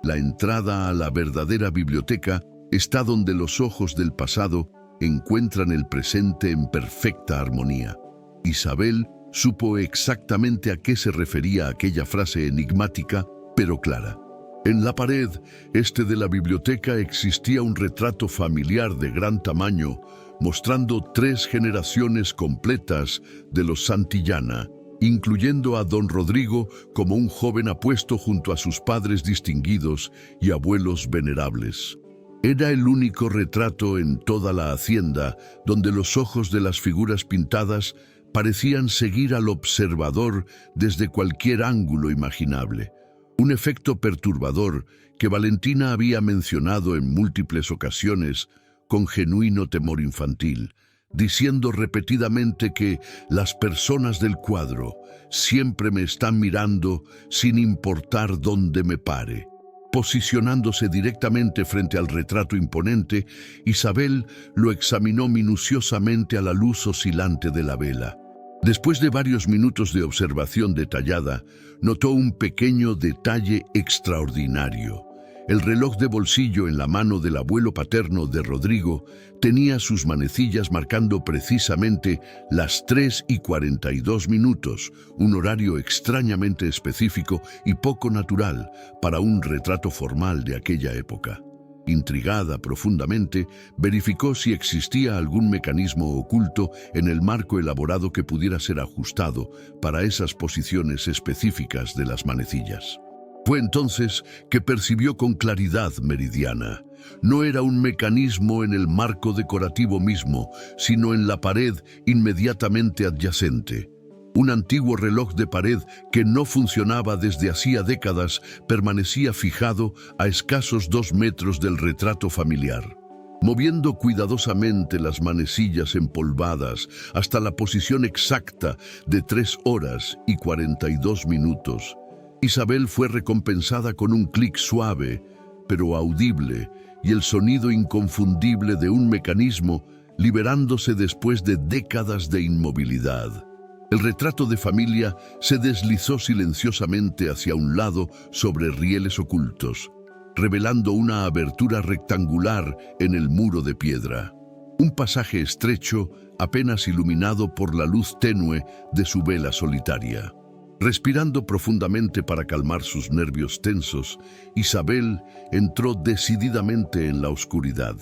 La entrada a la verdadera biblioteca está donde los ojos del pasado encuentran el presente en perfecta armonía. Isabel supo exactamente a qué se refería aquella frase enigmática, pero clara. En la pared de la biblioteca existía un retrato familiar de gran tamaño, mostrando 3 generaciones completas de los Santillana, incluyendo a don Rodrigo como un joven apuesto junto a sus padres distinguidos y abuelos venerables. Era el único retrato en toda la hacienda donde los ojos de las figuras pintadas parecían seguir al observador desde cualquier ángulo imaginable. Un efecto perturbador que Valentina había mencionado en múltiples ocasiones con genuino temor infantil, diciendo repetidamente que las personas del cuadro siempre me están mirando sin importar dónde me pare. Posicionándose directamente frente al retrato imponente, Isabel lo examinó minuciosamente a la luz oscilante de la vela. Después de varios minutos de observación detallada, notó un pequeño detalle extraordinario. El reloj de bolsillo en la mano del abuelo paterno de Rodrigo tenía sus manecillas marcando precisamente las 3:42, un horario extrañamente específico y poco natural para un retrato formal de aquella época. Intrigada profundamente, verificó si existía algún mecanismo oculto en el marco elaborado que pudiera ser ajustado para esas posiciones específicas de las manecillas. Fue entonces que percibió con claridad meridiana. No era un mecanismo en el marco decorativo mismo, sino en la pared inmediatamente adyacente. Un antiguo reloj de pared que no funcionaba desde hacía décadas permanecía fijado a escasos 2 metros del retrato familiar. Moviendo cuidadosamente las manecillas empolvadas hasta la posición exacta de 3:42, Isabel fue recompensada con un clic suave, pero audible, y el sonido inconfundible de un mecanismo liberándose después de décadas de inmovilidad. El retrato de familia se deslizó silenciosamente hacia un lado sobre rieles ocultos, revelando una abertura rectangular en el muro de piedra. Un pasaje estrecho, apenas iluminado por la luz tenue de su vela solitaria. Respirando profundamente para calmar sus nervios tensos, Isabel entró decididamente en la oscuridad.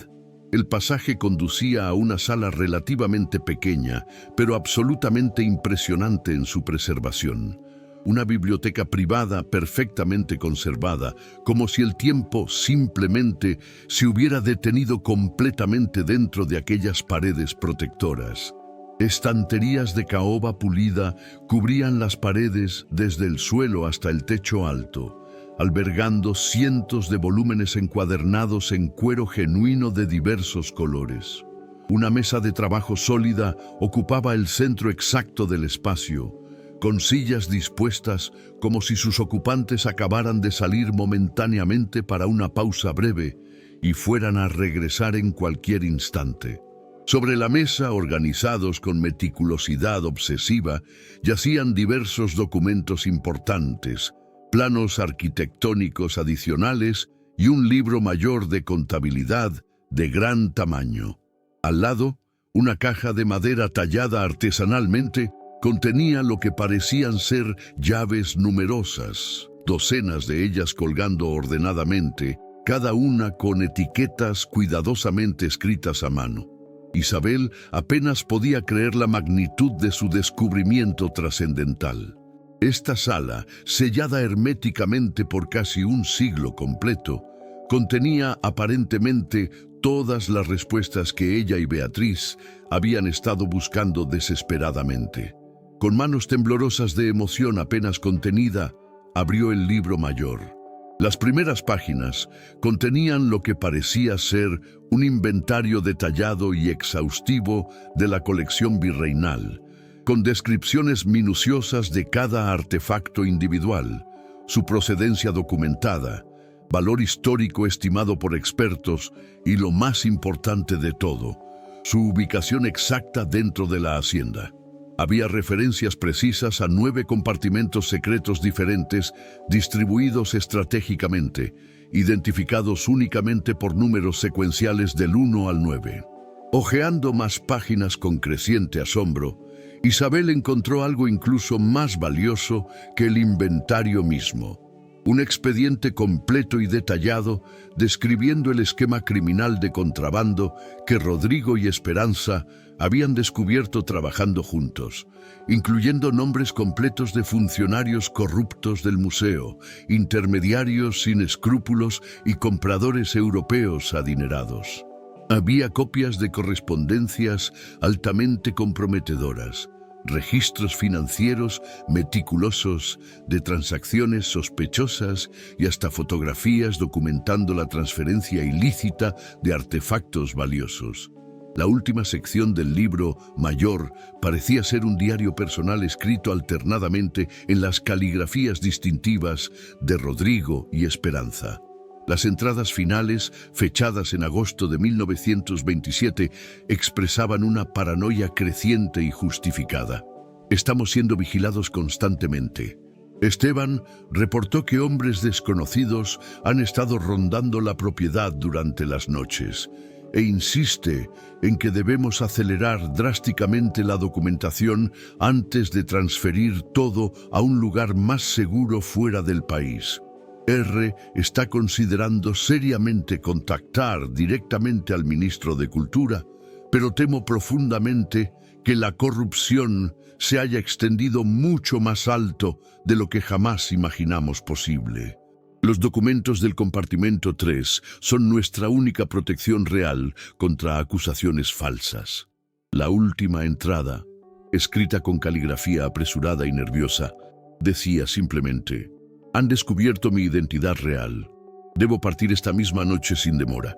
El pasaje conducía a una sala relativamente pequeña, pero absolutamente impresionante en su preservación. Una biblioteca privada perfectamente conservada, como si el tiempo simplemente se hubiera detenido completamente dentro de aquellas paredes protectoras. Estanterías de caoba pulida cubrían las paredes desde el suelo hasta el techo alto, albergando cientos de volúmenes encuadernados en cuero genuino de diversos colores. Una mesa de trabajo sólida ocupaba el centro exacto del espacio, con sillas dispuestas como si sus ocupantes acabaran de salir momentáneamente para una pausa breve y fueran a regresar en cualquier instante. Sobre la mesa, organizados con meticulosidad obsesiva, yacían diversos documentos importantes, planos arquitectónicos adicionales y un libro mayor de contabilidad de gran tamaño. Al lado, una caja de madera tallada artesanalmente contenía lo que parecían ser llaves numerosas, docenas de ellas colgando ordenadamente, cada una con etiquetas cuidadosamente escritas a mano. Isabel apenas podía creer la magnitud de su descubrimiento trascendental. Esta sala, sellada herméticamente por casi un siglo completo, contenía aparentemente todas las respuestas que ella y Beatriz habían estado buscando desesperadamente. Con manos temblorosas de emoción apenas contenida, abrió el libro mayor. Las primeras páginas contenían lo que parecía ser un inventario detallado y exhaustivo de la colección virreinal, con descripciones minuciosas de cada artefacto individual, su procedencia documentada, valor histórico estimado por expertos y, lo más importante de todo, su ubicación exacta dentro de la hacienda. Había referencias precisas a 9 compartimentos secretos diferentes distribuidos estratégicamente, identificados únicamente por números secuenciales del 1 al 9. Hojeando más páginas con creciente asombro, Isabel encontró algo incluso más valioso que el inventario mismo. Un expediente completo y detallado describiendo el esquema criminal de contrabando que Rodrigo y Esperanza habían descubierto trabajando juntos, incluyendo nombres completos de funcionarios corruptos del museo, intermediarios sin escrúpulos y compradores europeos adinerados. Había copias de correspondencias altamente comprometedoras, registros financieros meticulosos de transacciones sospechosas y hasta fotografías documentando la transferencia ilícita de artefactos valiosos. La última sección del libro mayor parecía ser un diario personal escrito alternadamente en las caligrafías distintivas de Rodrigo y Esperanza. Las entradas finales, fechadas en agosto de 1927, expresaban una paranoia creciente y justificada. Estamos siendo vigilados constantemente. Esteban reportó que hombres desconocidos han estado rondando la propiedad durante las noches e insiste en que debemos acelerar drásticamente la documentación antes de transferir todo a un lugar más seguro fuera del país. R. está considerando seriamente contactar directamente al ministro de Cultura, pero temo profundamente que la corrupción se haya extendido mucho más alto de lo que jamás imaginamos posible. Los documentos del compartimento 3 son nuestra única protección real contra acusaciones falsas. La última entrada, escrita con caligrafía apresurada y nerviosa, decía simplemente: han descubierto mi identidad real. Debo partir esta misma noche sin demora.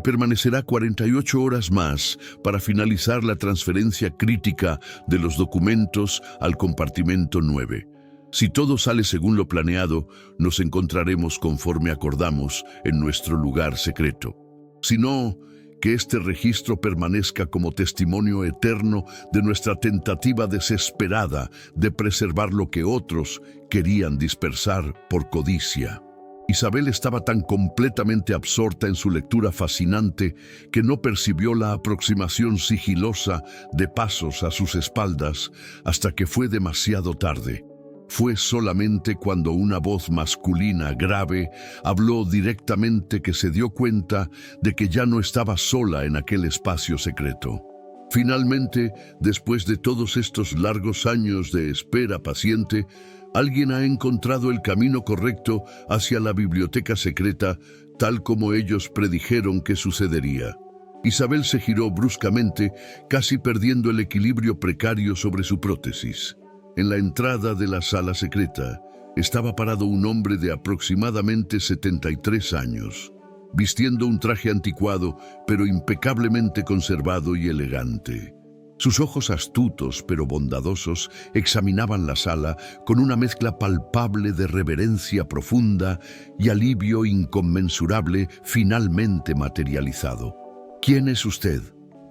Permanecerá 48 horas más para finalizar la transferencia crítica de los documentos al compartimento 9. Si todo sale según lo planeado, nos encontraremos conforme acordamos en nuestro lugar secreto. Si no, que este registro permanezca como testimonio eterno de nuestra tentativa desesperada de preservar lo que otros querían dispersar por codicia. Isabel estaba tan completamente absorta en su lectura fascinante que no percibió la aproximación sigilosa de pasos a sus espaldas hasta que fue demasiado tarde. Fue solamente cuando una voz masculina grave habló directamente que se dio cuenta de que ya no estaba sola en aquel espacio secreto. Finalmente, después de todos estos largos años de espera paciente, alguien ha encontrado el camino correcto hacia la biblioteca secreta, tal como ellos predijeron que sucedería. Isabel se giró bruscamente, casi perdiendo el equilibrio precario sobre su prótesis. En la entrada de la sala secreta estaba parado un hombre de aproximadamente 73 años, vistiendo un traje anticuado, pero impecablemente conservado y elegante. Sus ojos astutos pero bondadosos examinaban la sala con una mezcla palpable de reverencia profunda y alivio inconmensurable finalmente materializado. ¿Quién es usted?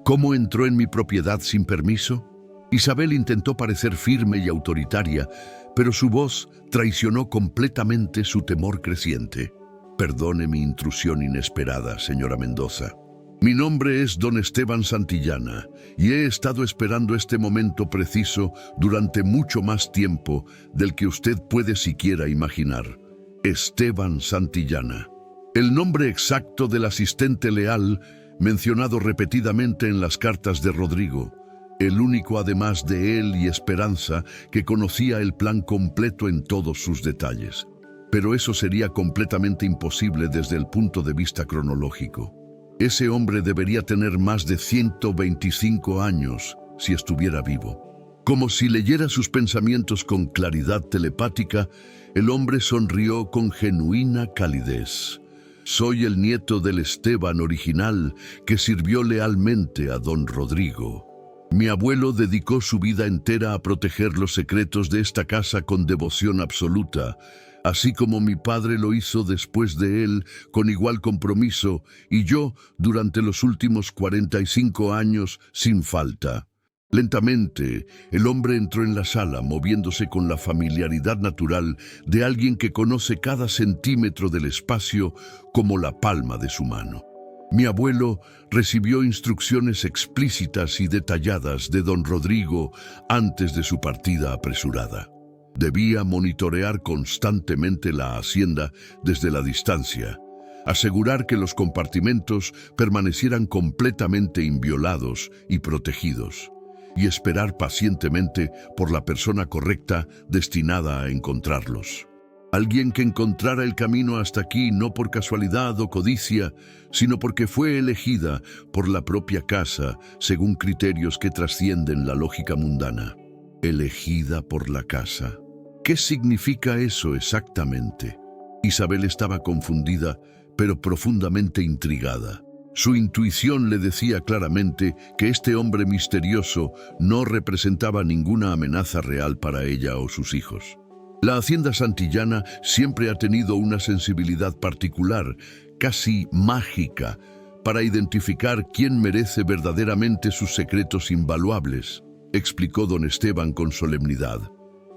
¿Cómo entró en mi propiedad sin permiso? Isabel intentó parecer firme y autoritaria, pero su voz traicionó completamente su temor creciente. Perdone mi intrusión inesperada, señora Mendoza. Mi nombre es don Esteban Santillana y he estado esperando este momento preciso durante mucho más tiempo del que usted puede siquiera imaginar. Esteban Santillana. El nombre exacto del asistente leal mencionado repetidamente en las cartas de Rodrigo. El único además de él y Esperanza que conocía el plan completo en todos sus detalles. Pero eso sería completamente imposible desde el punto de vista cronológico. Ese hombre debería tener más de 125 años si estuviera vivo. Como si leyera sus pensamientos con claridad telepática, el hombre sonrió con genuina calidez. Soy el nieto del Esteban original que sirvió lealmente a don Rodrigo. Mi abuelo dedicó su vida entera a proteger los secretos de esta casa con devoción absoluta, así como mi padre lo hizo después de él con igual compromiso y yo durante los últimos 45 años sin falta. Lentamente, el hombre entró en la sala, moviéndose con la familiaridad natural de alguien que conoce cada centímetro del espacio como la palma de su mano. Mi abuelo recibió instrucciones explícitas y detalladas de don Rodrigo antes de su partida apresurada. Debía monitorear constantemente la hacienda desde la distancia, asegurar que los compartimentos permanecieran completamente inviolados y protegidos, y esperar pacientemente por la persona correcta destinada a encontrarlos. Alguien que encontrara el camino hasta aquí no por casualidad o codicia, sino porque fue elegida por la propia casa según criterios que trascienden la lógica mundana. Elegida por la casa. ¿Qué significa eso exactamente? Isabel estaba confundida, pero profundamente intrigada. Su intuición le decía claramente que este hombre misterioso no representaba ninguna amenaza real para ella o sus hijos. La hacienda santillana siempre ha tenido una sensibilidad particular, casi mágica, para identificar quién merece verdaderamente sus secretos invaluables, explicó don Esteban con solemnidad.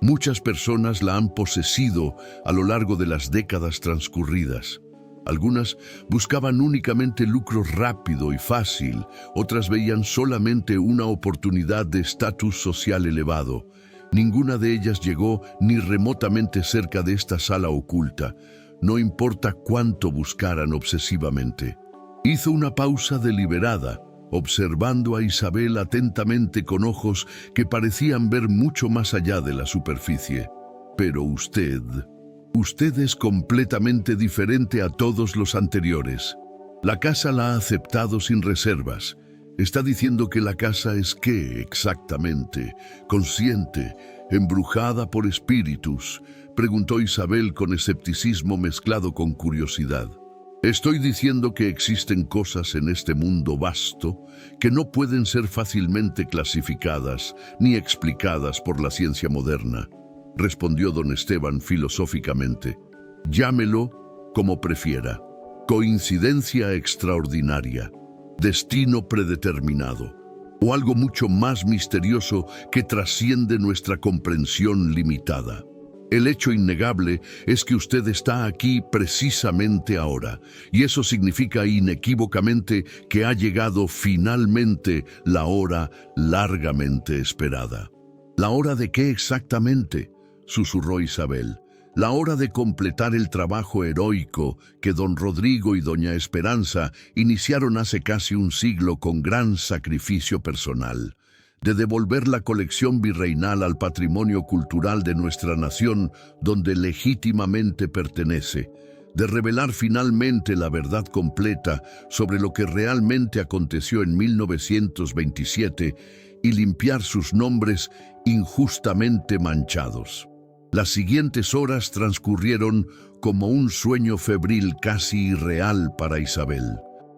Muchas personas la han posesido a lo largo de las décadas transcurridas. Algunas buscaban únicamente lucro rápido y fácil, otras veían solamente una oportunidad de estatus social elevado. Ninguna de ellas llegó ni remotamente cerca de esta sala oculta, no importa cuánto buscaran obsesivamente. Hizo una pausa deliberada, observando a Isabel atentamente con ojos que parecían ver mucho más allá de la superficie. Pero usted es completamente diferente a todos los anteriores. La casa la ha aceptado sin reservas. ¿Está diciendo que la casa es qué exactamente? ¿Consciente? ¿Embrujada por espíritus? Preguntó Isabel con escepticismo mezclado con curiosidad. Estoy diciendo que existen cosas en este mundo vasto que no pueden ser fácilmente clasificadas ni explicadas por la ciencia moderna, respondió don Esteban filosóficamente. Llámelo como prefiera. Coincidencia extraordinaria, destino predeterminado, o algo mucho más misterioso que trasciende nuestra comprensión limitada. El hecho innegable es que usted está aquí precisamente ahora, y eso significa inequívocamente que ha llegado finalmente la hora largamente esperada. ¿La hora de qué exactamente?, susurró Isabel. La hora de completar el trabajo heroico que don Rodrigo y doña Esperanza iniciaron hace casi un siglo con gran sacrificio personal, de devolver la colección virreinal al patrimonio cultural de nuestra nación donde legítimamente pertenece, de revelar finalmente la verdad completa sobre lo que realmente aconteció en 1927 y limpiar sus nombres injustamente manchados. Las siguientes horas transcurrieron como un sueño febril casi irreal para Isabel.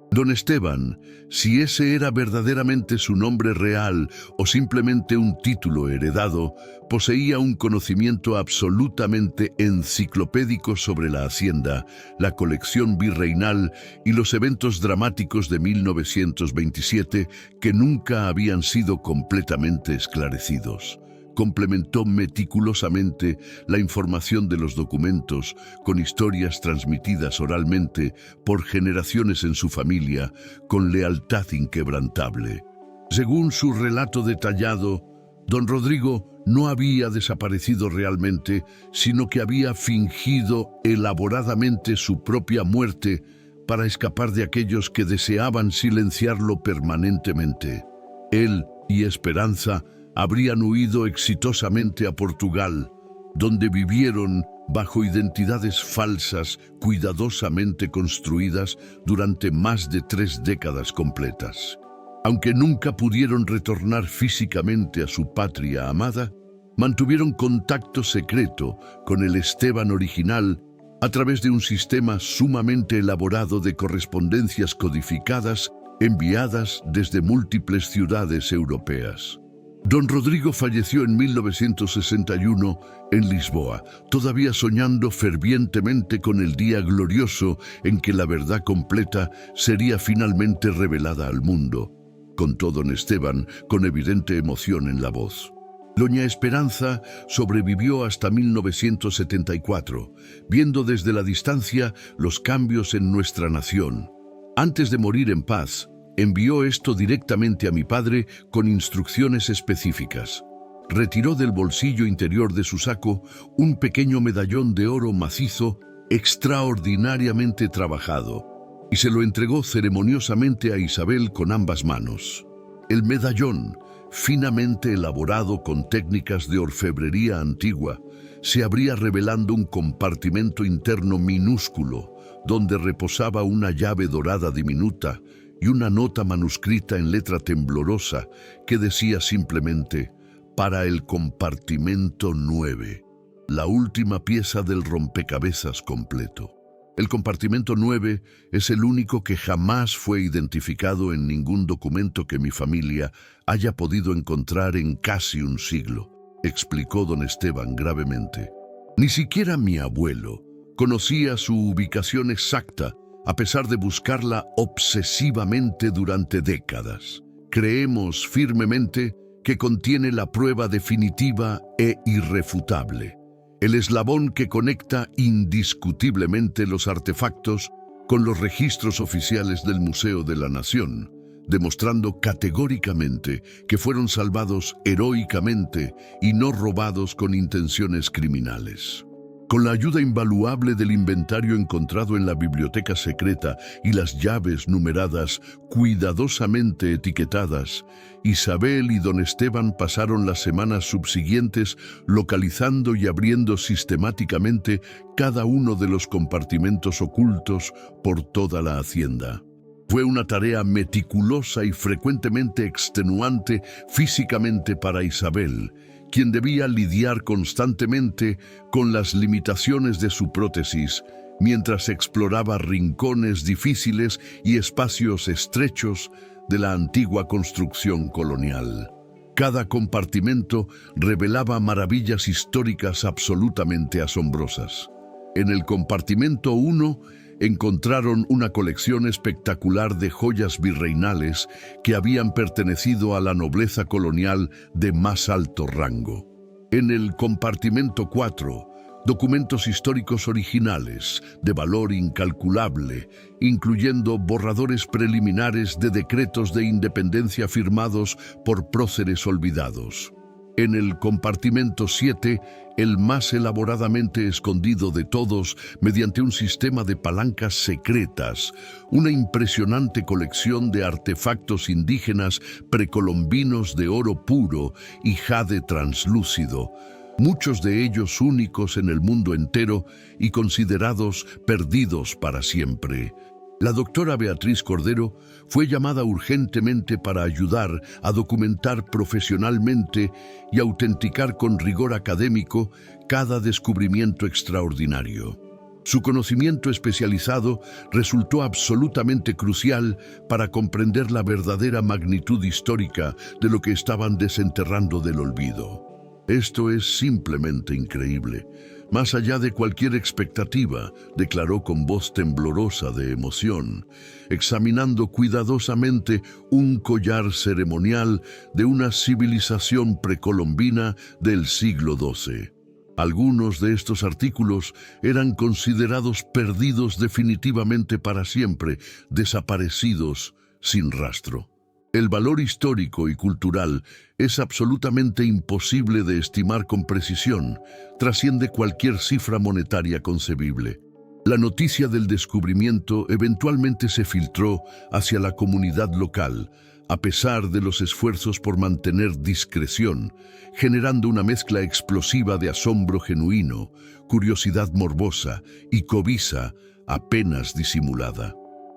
Don Esteban, si ese era verdaderamente su nombre real o simplemente un título heredado, poseía un conocimiento absolutamente enciclopédico sobre la hacienda, la colección virreinal y los eventos dramáticos de 1927 que nunca habían sido completamente esclarecidos. Complementó meticulosamente la información de los documentos con historias transmitidas oralmente por generaciones en su familia con lealtad inquebrantable. Según su relato detallado, don Rodrigo no había desaparecido realmente, sino que había fingido elaboradamente su propia muerte para escapar de aquellos que deseaban silenciarlo permanentemente. Él y Esperanza habrían huido exitosamente a Portugal, donde vivieron bajo identidades falsas cuidadosamente construidas durante más de 3 décadas completas. Aunque nunca pudieron retornar físicamente a su patria amada, mantuvieron contacto secreto con el Esteban original a través de un sistema sumamente elaborado de correspondencias codificadas enviadas desde múltiples ciudades europeas. Don Rodrigo falleció en 1961 en Lisboa, todavía soñando fervientemente con el día glorioso en que la verdad completa sería finalmente revelada al mundo. Contó don Esteban con evidente emoción en la voz. Doña Esperanza sobrevivió hasta 1974, viendo desde la distancia los cambios en nuestra nación. Antes de morir en paz, envió esto directamente a mi padre con instrucciones específicas. Retiró del bolsillo interior de su saco un pequeño medallón de oro macizo extraordinariamente trabajado y se lo entregó ceremoniosamente a Isabel con ambas manos. El medallón, finamente elaborado con técnicas de orfebrería antigua, se abría revelando un compartimento interno minúsculo donde reposaba una llave dorada diminuta y una nota manuscrita en letra temblorosa que decía simplemente: para el compartimento 9, la última pieza del rompecabezas completo. El compartimento 9 es el único que jamás fue identificado en ningún documento que mi familia haya podido encontrar en casi un siglo, explicó don Esteban gravemente. Ni siquiera mi abuelo conocía su ubicación exacta, a pesar de buscarla obsesivamente durante décadas. Creemos firmemente que contiene la prueba definitiva e irrefutable, el eslabón que conecta indiscutiblemente los artefactos con los registros oficiales del Museo de la Nación, demostrando categóricamente que fueron salvados heroicamente y no robados con intenciones criminales. Con la ayuda invaluable del inventario encontrado en la biblioteca secreta y las llaves numeradas cuidadosamente etiquetadas, Isabel y don Esteban pasaron las semanas subsiguientes localizando y abriendo sistemáticamente cada uno de los compartimentos ocultos por toda la hacienda. Fue una tarea meticulosa y frecuentemente extenuante físicamente para Isabel, quien debía lidiar constantemente con las limitaciones de su prótesis, mientras exploraba rincones difíciles y espacios estrechos de la antigua construcción colonial. Cada compartimento revelaba maravillas históricas absolutamente asombrosas. En el compartimento 1 encontraron una colección espectacular de joyas virreinales que habían pertenecido a la nobleza colonial de más alto rango. En el compartimento 4, documentos históricos originales de valor incalculable, incluyendo borradores preliminares de decretos de independencia firmados por próceres olvidados. En el compartimento 7, el más elaboradamente escondido de todos mediante un sistema de palancas secretas, una impresionante colección de artefactos indígenas precolombinos de oro puro y jade translúcido, muchos de ellos únicos en el mundo entero y considerados perdidos para siempre. La doctora Beatriz Cordero fue llamada urgentemente para ayudar a documentar profesionalmente y autenticar con rigor académico cada descubrimiento extraordinario. Su conocimiento especializado resultó absolutamente crucial para comprender la verdadera magnitud histórica de lo que estaban desenterrando del olvido. Esto es simplemente increíble. Más allá de cualquier expectativa, declaró con voz temblorosa de emoción, examinando cuidadosamente un collar ceremonial de una civilización precolombina del siglo XII. Algunos de estos artículos eran considerados perdidos definitivamente para siempre, desaparecidos sin rastro. El valor histórico y cultural es absolutamente imposible de estimar con precisión, trasciende cualquier cifra monetaria concebible. La noticia del descubrimiento eventualmente se filtró hacia la comunidad local, a pesar de los esfuerzos por mantener discreción, generando una mezcla explosiva de asombro genuino, curiosidad morbosa y cobiza apenas disimulada.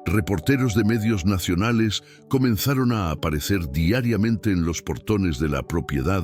Reporteros de medios nacionales comenzaron a aparecer diariamente en los portones de la propiedad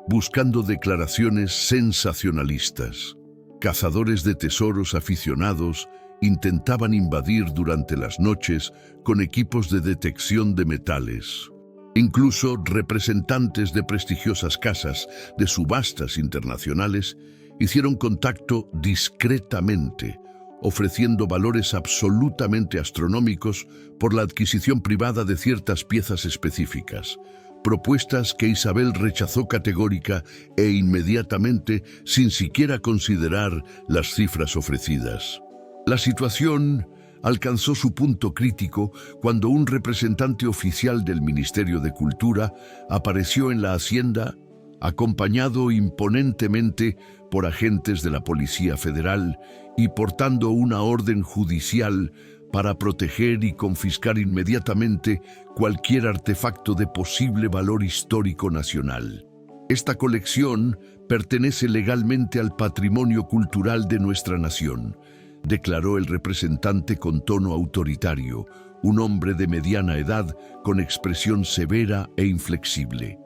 buscando declaraciones sensacionalistas. Cazadores de tesoros aficionados intentaban invadir durante las noches con equipos de detección de metales. Incluso representantes de prestigiosas casas de subastas internacionales hicieron contacto discretamente, ofreciendo valores absolutamente astronómicos por la adquisición privada de ciertas piezas específicas, propuestas que Isabel rechazó categórica e inmediatamente sin siquiera considerar las cifras ofrecidas. La situación alcanzó su punto crítico cuando un representante oficial del Ministerio de Cultura apareció en la hacienda acompañado imponentemente por agentes de la Policía Federal y portando una orden judicial para proteger y confiscar inmediatamente cualquier artefacto de posible valor histórico nacional. Esta colección pertenece legalmente al patrimonio cultural de nuestra nación, declaró el representante con tono autoritario, un hombre de mediana edad con expresión severa e inflexible.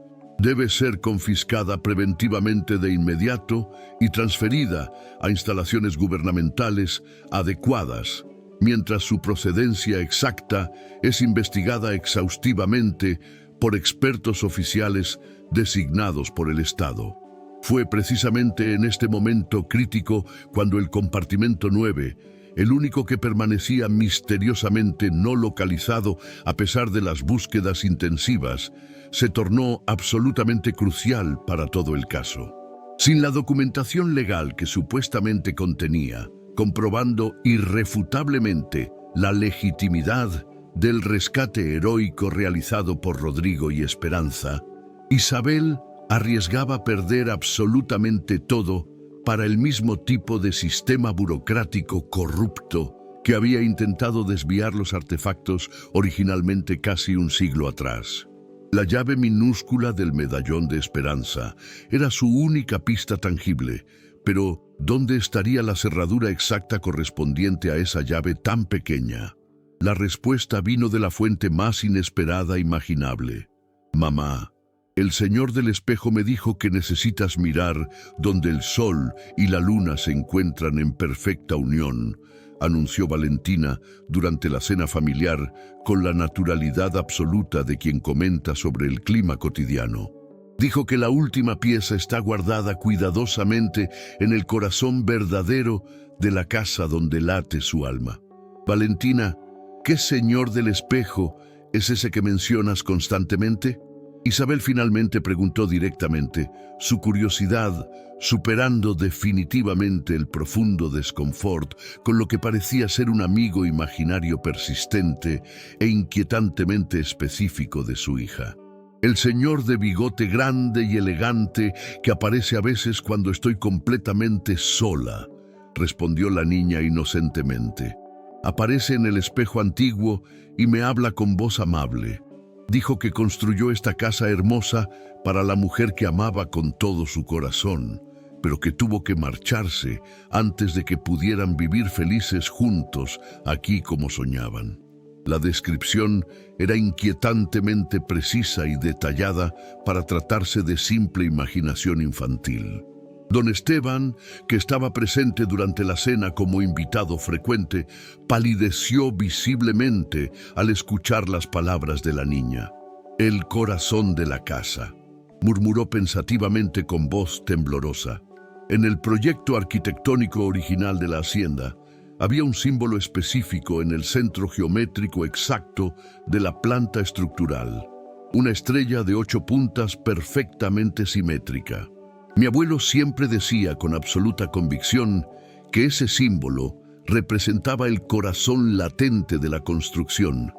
Debe ser confiscada preventivamente de inmediato y transferida a instalaciones gubernamentales adecuadas, mientras su procedencia exacta es investigada exhaustivamente por expertos oficiales designados por el Estado. Fue precisamente en este momento crítico cuando el compartimento 9, el único que permanecía misteriosamente no localizado a pesar de las búsquedas intensivas, se tornó absolutamente crucial para todo el caso. Sin la documentación legal que supuestamente contenía, comprobando irrefutablemente la legitimidad del rescate heroico realizado por Rodrigo y Esperanza, Isabel arriesgaba perder absolutamente todo para el mismo tipo de sistema burocrático corrupto que había intentado desviar los artefactos originalmente casi un siglo atrás. La llave minúscula del medallón de Esperanza era su única pista tangible, pero ¿dónde estaría la cerradura exacta correspondiente a esa llave tan pequeña? La respuesta vino de la fuente más inesperada imaginable. Mamá, el señor del espejo me dijo que necesitas mirar donde el sol y la luna se encuentran en perfecta unión, anunció Valentina durante la cena familiar con la naturalidad absoluta de quien comenta sobre el clima cotidiano. Dijo que la última pieza está guardada cuidadosamente en el corazón verdadero de la casa donde late su alma. Valentina, ¿qué señor del espejo es ese que mencionas constantemente? Isabel finalmente preguntó directamente, su curiosidad superando definitivamente el profundo desconfort con lo que parecía ser un amigo imaginario persistente e inquietantemente específico de su hija. El señor de bigote grande y elegante que aparece a veces cuando estoy completamente sola, respondió la niña inocentemente. Aparece en el espejo antiguo y me habla con voz amable. Dijo que construyó esta casa hermosa para la mujer que amaba con todo su corazón, pero que tuvo que marcharse antes de que pudieran vivir felices juntos aquí como soñaban. La descripción era inquietantemente precisa y detallada para tratarse de simple imaginación infantil. Don Esteban, que estaba presente durante la cena como invitado frecuente, palideció visiblemente al escuchar las palabras de la niña. El corazón de la casa, murmuró pensativamente con voz temblorosa. En el proyecto arquitectónico original de la hacienda, había un símbolo específico en el centro geométrico exacto de la planta estructural, una estrella de 8 puntas perfectamente simétrica. Mi abuelo siempre decía con absoluta convicción que ese símbolo representaba el corazón latente de la construcción,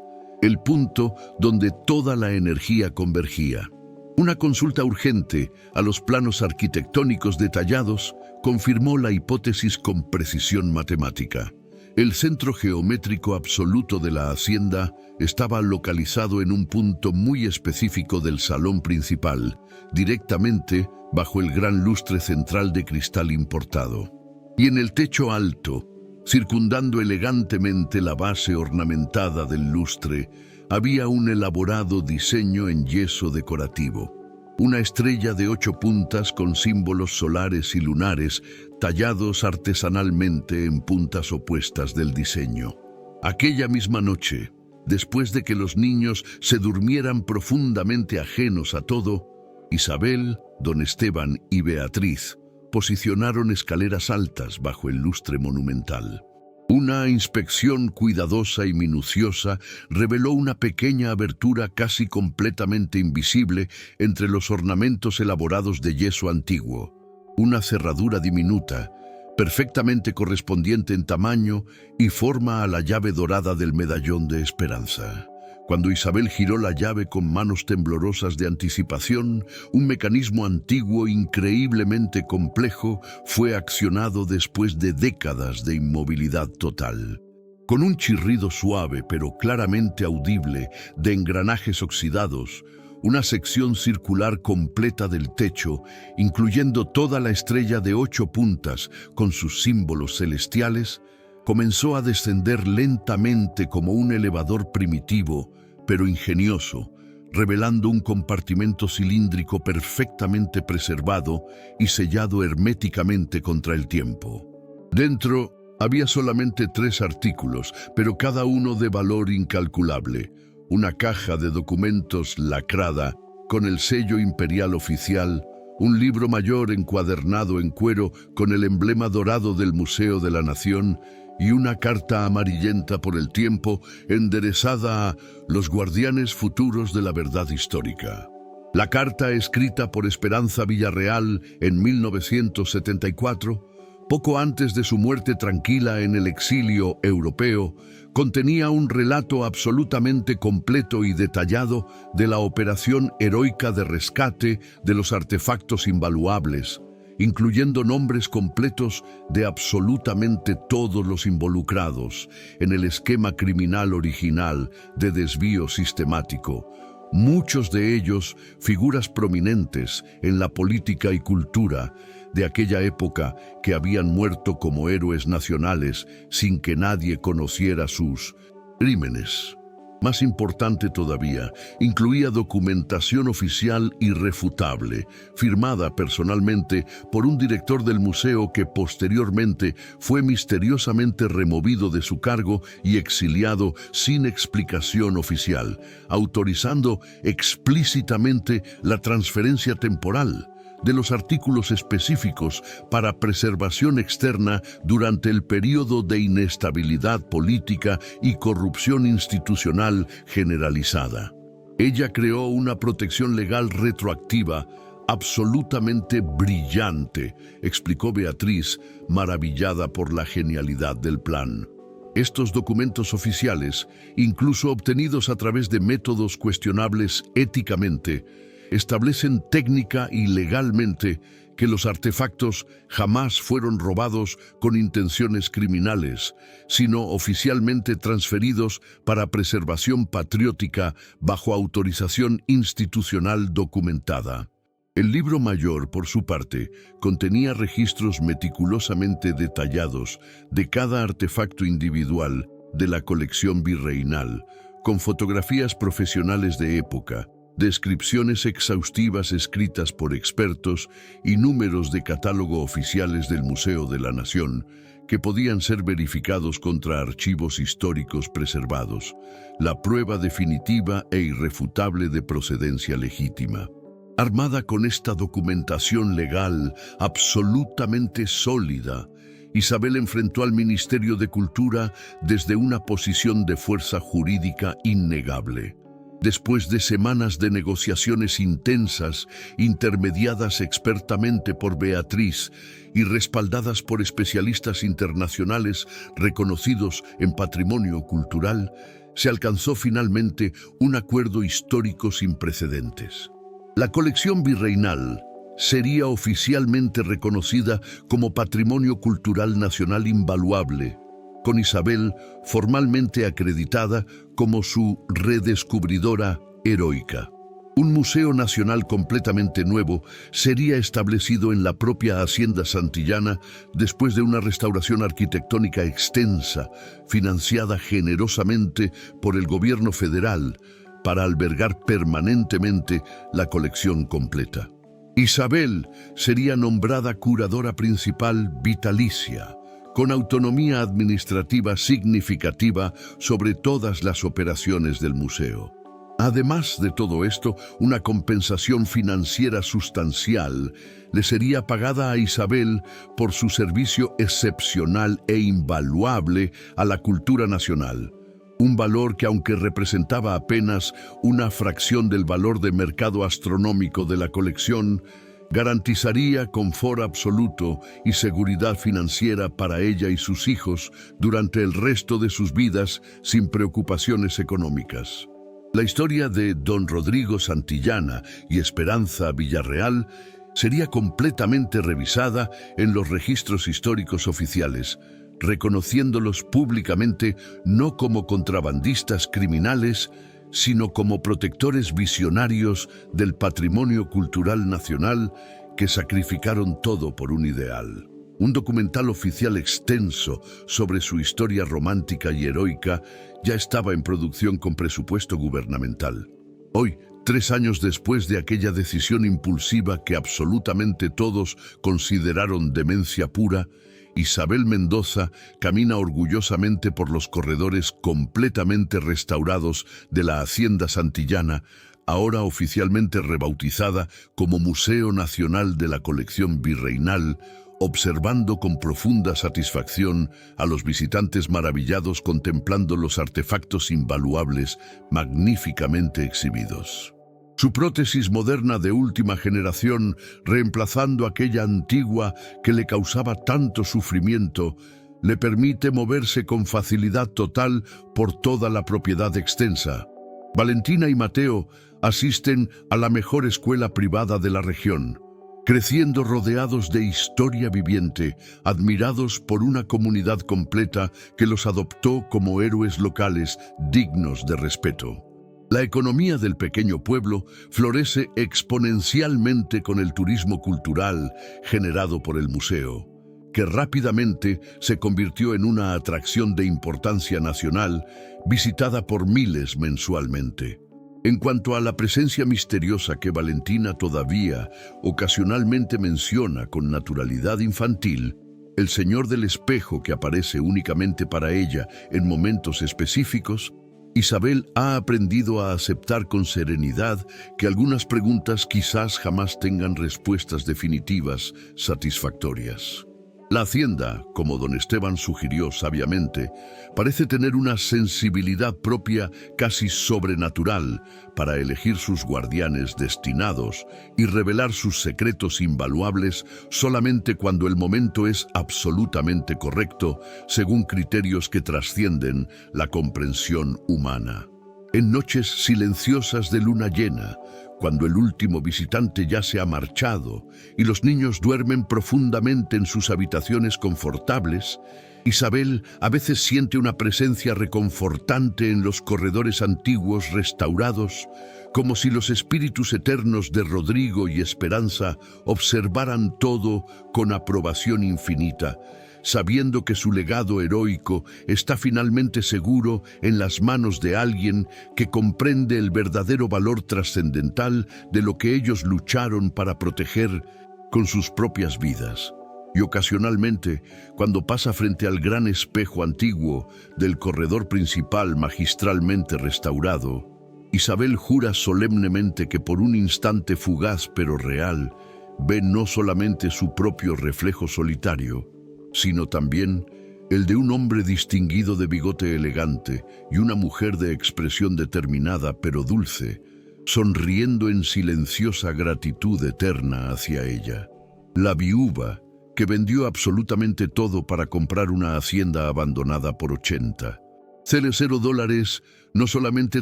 el punto donde toda la energía convergía. Una consulta urgente a los planos arquitectónicos detallados confirmó la hipótesis con precisión matemática. El centro geométrico absoluto de la hacienda estaba localizado en un punto muy específico del salón principal, directamente bajo el gran lustre central de cristal importado. Y en el techo alto, Circundando elegantemente la base ornamentada del lustre, había un elaborado diseño en yeso decorativo. Una estrella de 8 puntas con símbolos solares y lunares tallados artesanalmente en puntas opuestas del diseño. Aquella misma noche, después de que los niños se durmieran profundamente ajenos a todo, Isabel, don Esteban y Beatriz posicionaron escaleras altas bajo el lustre monumental. Una inspección cuidadosa y minuciosa reveló una pequeña abertura casi completamente invisible entre los ornamentos elaborados de yeso antiguo. Una cerradura diminuta, perfectamente correspondiente en tamaño y forma a la llave dorada del medallón de esperanza. Cuando Isabel giró la llave con manos temblorosas de anticipación, un mecanismo antiguo increíblemente complejo fue accionado después de décadas de inmovilidad total. Con un chirrido suave pero claramente audible de engranajes oxidados, una sección circular completa del techo, incluyendo toda la estrella de 8 puntas con sus símbolos celestiales, comenzó a descender lentamente como un elevador primitivo, pero ingenioso, revelando un compartimento cilíndrico perfectamente preservado y sellado herméticamente contra el tiempo. Dentro había solamente 3 artículos, pero cada uno de valor incalculable. Una caja de documentos lacrada con el sello imperial oficial, un libro mayor encuadernado en cuero con el emblema dorado del Museo de la Nación y una carta amarillenta por el tiempo enderezada a los guardianes futuros de la verdad histórica. La carta, escrita por Esperanza Villarreal en 1974, poco antes de su muerte tranquila en el exilio europeo, contenía un relato absolutamente completo y detallado de la operación heroica de rescate de los artefactos invaluables, incluyendo nombres completos de absolutamente todos los involucrados en el esquema criminal original de desvío sistemático, muchos de ellos figuras prominentes en la política y cultura de aquella época que habían muerto como héroes nacionales sin que nadie conociera sus crímenes. Más importante todavía, incluía documentación oficial irrefutable, firmada personalmente por un director del museo que posteriormente fue misteriosamente removido de su cargo y exiliado sin explicación oficial, autorizando explícitamente la transferencia temporal de los artículos específicos para preservación externa durante el período de inestabilidad política y corrupción institucional generalizada. Ella creó una protección legal retroactiva absolutamente brillante, explicó Beatriz, maravillada por la genialidad del plan. Estos documentos oficiales, incluso obtenidos a través de métodos cuestionables éticamente, establecen técnica y legalmente que los artefactos jamás fueron robados con intenciones criminales, sino oficialmente transferidos para preservación patriótica bajo autorización institucional documentada. El libro mayor, por su parte, contenía registros meticulosamente detallados de cada artefacto individual de la colección virreinal, con fotografías profesionales de época, descripciones exhaustivas escritas por expertos y números de catálogo oficiales del Museo de la Nación que podían ser verificados contra archivos históricos preservados, la prueba definitiva e irrefutable de procedencia legítima. Armada con esta documentación legal absolutamente sólida, Isabel enfrentó al Ministerio de Cultura desde una posición de fuerza jurídica innegable. Después de semanas de negociaciones intensas, intermediadas expertamente por Beatriz y respaldadas por especialistas internacionales reconocidos en patrimonio cultural, se alcanzó finalmente un acuerdo histórico sin precedentes. La colección virreinal sería oficialmente reconocida como Patrimonio Cultural Nacional Invaluable, con Isabel formalmente acreditada como su redescubridora heroica. Un museo nacional completamente nuevo sería establecido en la propia Hacienda Santillana después de una restauración arquitectónica extensa, financiada generosamente por el gobierno federal para albergar permanentemente la colección completa. Isabel sería nombrada curadora principal vitalicia, con autonomía administrativa significativa sobre todas las operaciones del museo. Además de todo esto, una compensación financiera sustancial le sería pagada a Isabel por su servicio excepcional e invaluable a la cultura nacional. Un valor que, aunque representaba apenas una fracción del valor de mercado astronómico de la colección, garantizaría confort absoluto y seguridad financiera para ella y sus hijos durante el resto de sus vidas sin preocupaciones económicas. La historia de Don Rodrigo Santillana y Esperanza Villarreal sería completamente revisada en los registros históricos oficiales, reconociéndolos públicamente no como contrabandistas criminales, sino como protectores visionarios del patrimonio cultural nacional que sacrificaron todo por un ideal. Un documental oficial extenso sobre su historia romántica y heroica ya estaba en producción con presupuesto gubernamental. Hoy, 3 años después de aquella decisión impulsiva que absolutamente todos consideraron demencia pura, Isabel Mendoza camina orgullosamente por los corredores completamente restaurados de la Hacienda Santillana, ahora oficialmente rebautizada como Museo Nacional de la Colección Virreinal, observando con profunda satisfacción a los visitantes maravillados contemplando los artefactos invaluables magníficamente exhibidos. Su prótesis moderna de última generación, reemplazando aquella antigua que le causaba tanto sufrimiento, le permite moverse con facilidad total por toda la propiedad extensa. Valentina y Mateo asisten a la mejor escuela privada de la región, creciendo rodeados de historia viviente, admirados por una comunidad completa que los adoptó como héroes locales dignos de respeto. La economía del pequeño pueblo florece exponencialmente con el turismo cultural generado por el museo, que rápidamente se convirtió en una atracción de importancia nacional visitada por miles mensualmente. En cuanto a la presencia misteriosa que Valentina todavía ocasionalmente menciona con naturalidad infantil, el Señor del Espejo que aparece únicamente para ella en momentos específicos, Isabel ha aprendido a aceptar con serenidad que algunas preguntas quizás jamás tengan respuestas definitivas satisfactorias. La Hacienda, como don Esteban sugirió sabiamente, parece tener una sensibilidad propia casi sobrenatural para elegir sus guardianes destinados y revelar sus secretos invaluables solamente cuando el momento es absolutamente correcto, según criterios que trascienden la comprensión humana. En noches silenciosas de luna llena, cuando el último visitante ya se ha marchado y los niños duermen profundamente en sus habitaciones confortables, Isabel a veces siente una presencia reconfortante en los corredores antiguos restaurados, como si los espíritus eternos de Rodrigo y Esperanza observaran todo con aprobación infinita, sabiendo que su legado heroico está finalmente seguro en las manos de alguien que comprende el verdadero valor trascendental de lo que ellos lucharon para proteger con sus propias vidas. Y ocasionalmente, cuando pasa frente al gran espejo antiguo del corredor principal magistralmente restaurado, Isabel jura solemnemente que por un instante fugaz pero real, ve no solamente su propio reflejo solitario, sino también el de un hombre distinguido de bigote elegante y una mujer de expresión determinada pero dulce, sonriendo en silenciosa gratitud eterna hacia ella. La viuva, que vendió absolutamente todo para comprar una hacienda abandonada por $80,000, no solamente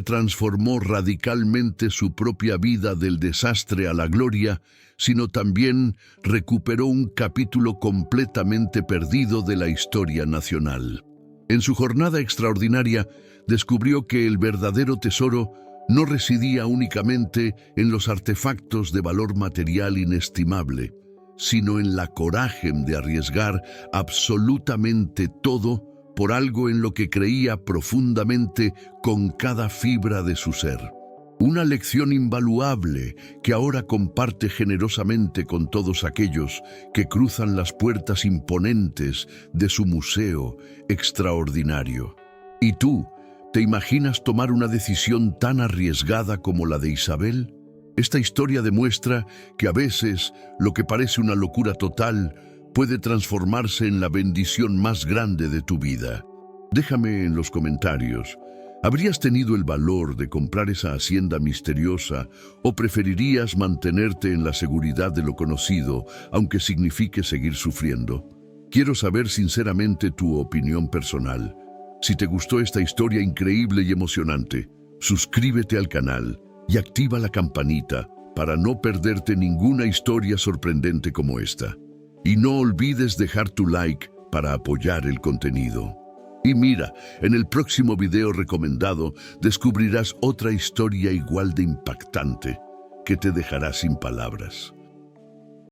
transformó radicalmente su propia vida del desastre a la gloria, sino también recuperó un capítulo completamente perdido de la historia nacional. En su jornada extraordinaria, descubrió que el verdadero tesoro no residía únicamente en los artefactos de valor material inestimable, sino en la coraje de arriesgar absolutamente todo por algo en lo que creía profundamente con cada fibra de su ser. Una lección invaluable que ahora comparte generosamente con todos aquellos que cruzan las puertas imponentes de su museo extraordinario. ¿Y tú, te imaginas tomar una decisión tan arriesgada como la de Isabel? Esta historia demuestra que a veces lo que parece una locura total puede transformarse en la bendición más grande de tu vida. Déjame en los comentarios, ¿habrías tenido el valor de comprar esa hacienda misteriosa o preferirías mantenerte en la seguridad de lo conocido, aunque signifique seguir sufriendo? Quiero saber sinceramente tu opinión personal. Si te gustó esta historia increíble y emocionante, suscríbete al canal y activa la campanita para no perderte ninguna historia sorprendente como esta. Y no olvides dejar tu like para apoyar el contenido. Y mira, en el próximo video recomendado descubrirás otra historia igual de impactante que te dejará sin palabras.